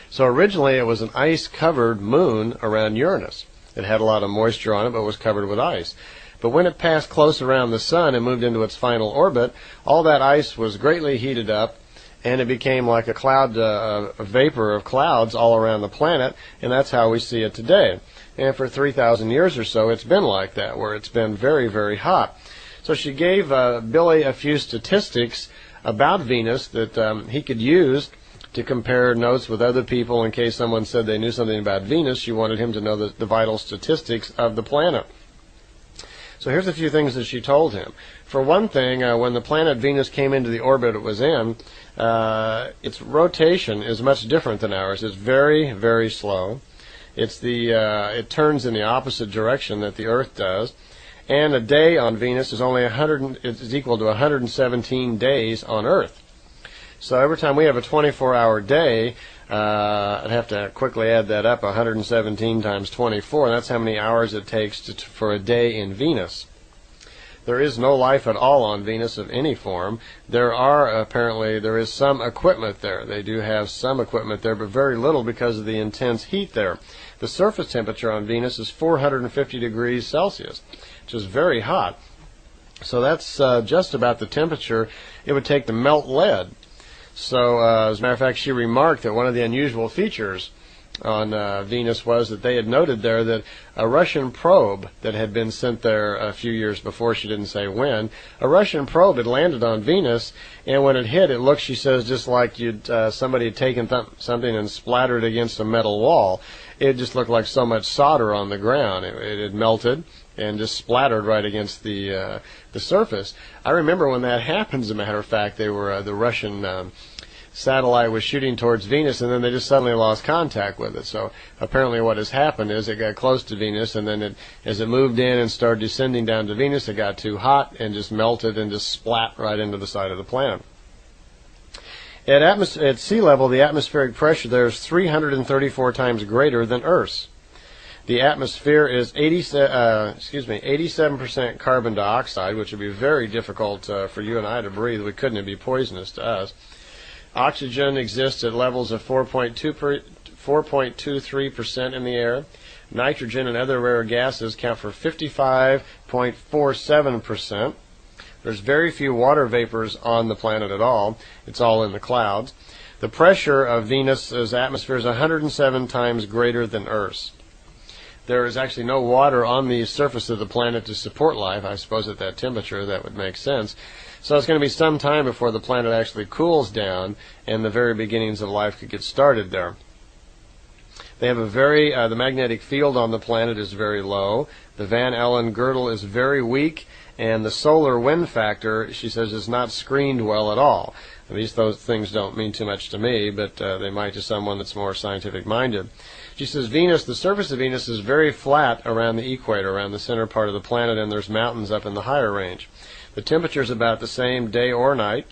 So originally it was an ice-covered moon around Uranus. It had a lot of moisture on it, but was covered with ice. But when it passed close around the sun and moved into its final orbit, all that ice was greatly heated up, and it became like a cloud, a vapor of clouds all around the planet, and that's how we see it today. And for 3,000 years or so, it's been like that, where it's been very, very hot. So she gave Billy a few statistics about Venus that he could use to compare notes with other people in case someone said they knew something about Venus. She wanted him to know the vital statistics of the planet. So here's a few things that she told him. For one thing, when the planet Venus came into the orbit it was in, its rotation is much different than ours. It's very, very slow. It turns in the opposite direction that the Earth does. And a day on Venus is only is equal to 117 days on Earth. So every time we have a 24-hour day, I'd have to quickly add that up, 117 times 24, and that's how many hours it takes for a day in Venus. There is no life at all on Venus of any form. There is some equipment there. They do have some equipment there, but very little because of the intense heat there. The surface temperature on Venus is 450 degrees Celsius, which is very hot. So that's just about the temperature it would take to melt lead. So, as a matter of fact, she remarked that one of the unusual features on Venus was that they had noted there that a Russian probe that had been sent there a few years before, she didn't say when, a Russian probe had landed on Venus, and when it hit, it looked, she says, just like somebody had taken something and splattered against a metal wall. It just looked like so much solder on the ground. It had melted and just splattered right against the surface. I remember when that happened, as a matter of fact, they were the Russian satellite was shooting towards Venus, and then they just suddenly lost contact with it. So apparently what has happened is it got close to Venus, and then as it moved in and started descending down to Venus, it got too hot and just melted and just splat right into the side of the planet. At sea level, the atmospheric pressure there is 334 times greater than Earth's. The atmosphere is 87% carbon dioxide, which would be very difficult for you and I to breathe. We couldn't. It'd be poisonous to us. Oxygen exists at levels of 4.23% in the air. Nitrogen and other rare gases count for 55.47%. There's very few water vapors on the planet at all. It's all in the clouds. The pressure of Venus's atmosphere is 107 times greater than Earth's. There is actually no water on the surface of the planet to support life. I suppose at that temperature that would make sense. So it's going to be some time before the planet actually cools down and the very beginnings of life could get started there. They have the magnetic field on the planet is very low. The Van Allen girdle is very weak, and the solar wind factor, she says, is not screened well at all. Those things don't mean too much to me, but they might to someone that's more scientific minded. She says the surface of Venus is very flat around the equator, around the center part of the planet, and there's mountains up in the higher range. The temperature is about the same day or night.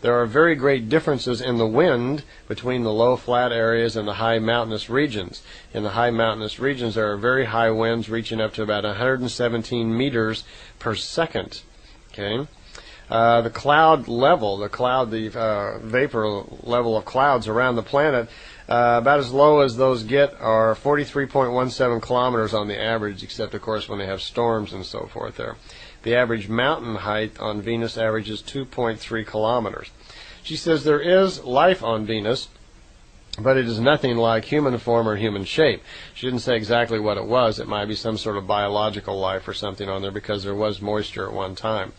There are very great differences in the wind between the low flat areas and the high mountainous regions. In the high mountainous regions, there are very high winds reaching up to about 117 meters per second. Okay. The cloud level, the vapor level of clouds around the planet, about as low as those get, are 43.17 kilometers on the average, except, of course, when they have storms and so forth there. The average mountain height on Venus averages 2.3 kilometers. She says there is life on Venus, but it is nothing like human form or human shape. She didn't say exactly what it was. It might be some sort of biological life or something on there because there was moisture at one time.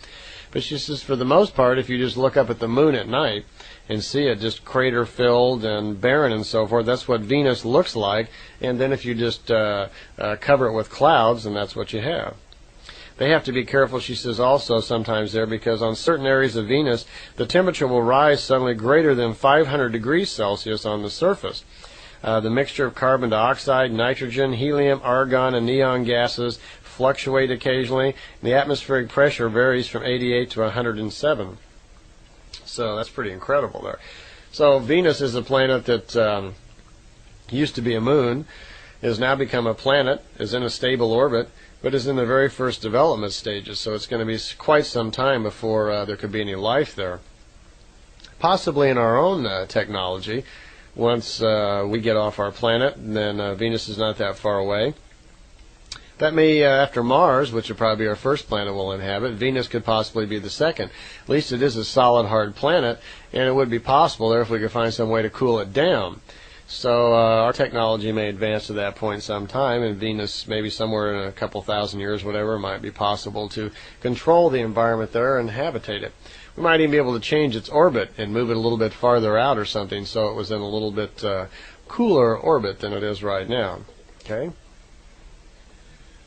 But she says for the most part, if you just look up at the moon at night and see it just crater-filled and barren and so forth, that's what Venus looks like. And then if you just cover it with clouds, then that's what you have. They have to be careful, she says, also sometimes there, because on certain areas of Venus, the temperature will rise suddenly greater than 500 degrees Celsius on the surface. The mixture of carbon dioxide, nitrogen, helium, argon, and neon gases fluctuate occasionally. The atmospheric pressure varies from 88 to 107. So that's pretty incredible there. So Venus is a planet that used to be a moon, has now become a planet, is in a stable orbit, but is in the very first development stages, so it's going to be quite some time before there could be any life there. Possibly in our own technology, once we get off our planet, then Venus is not that far away. That may, after Mars, which would probably be our first planet we'll inhabit, Venus could possibly be the second. At least it is a solid, hard planet, and it would be possible there if we could find some way to cool it down. So our technology may advance to that point sometime, and Venus, maybe somewhere in a couple thousand years, whatever, might be possible to control the environment there and habitate it. We might even be able to change its orbit and move it a little bit farther out or something so it was in a little bit cooler orbit than it is right now. Okay?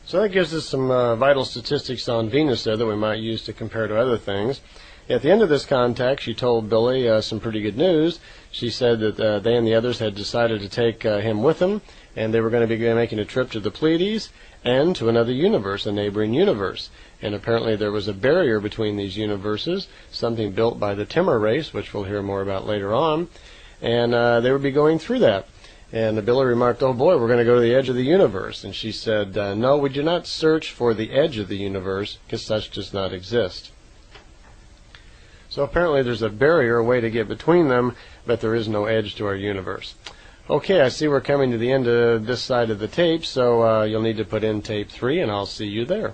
So that gives us some vital statistics on Venus there that we might use to compare to other things. At the end of this contact, she told Billy some pretty good news. She said that they and the others had decided to take him with them, and they were going to be making a trip to the Pleiades and to another universe, a neighboring universe. And apparently there was a barrier between these universes, something built by the Timor race, which we'll hear more about later on, and they would be going through that. And Billy remarked, "Oh boy, we're going to go to the edge of the universe." And she said, "No, we do not search for the edge of the universe, because such does not exist." So apparently there's a barrier, a way to get between them, but there is no edge to our universe. Okay, I see we're coming to the end of this side of the tape, so you'll need to put in tape 3, and I'll see you there.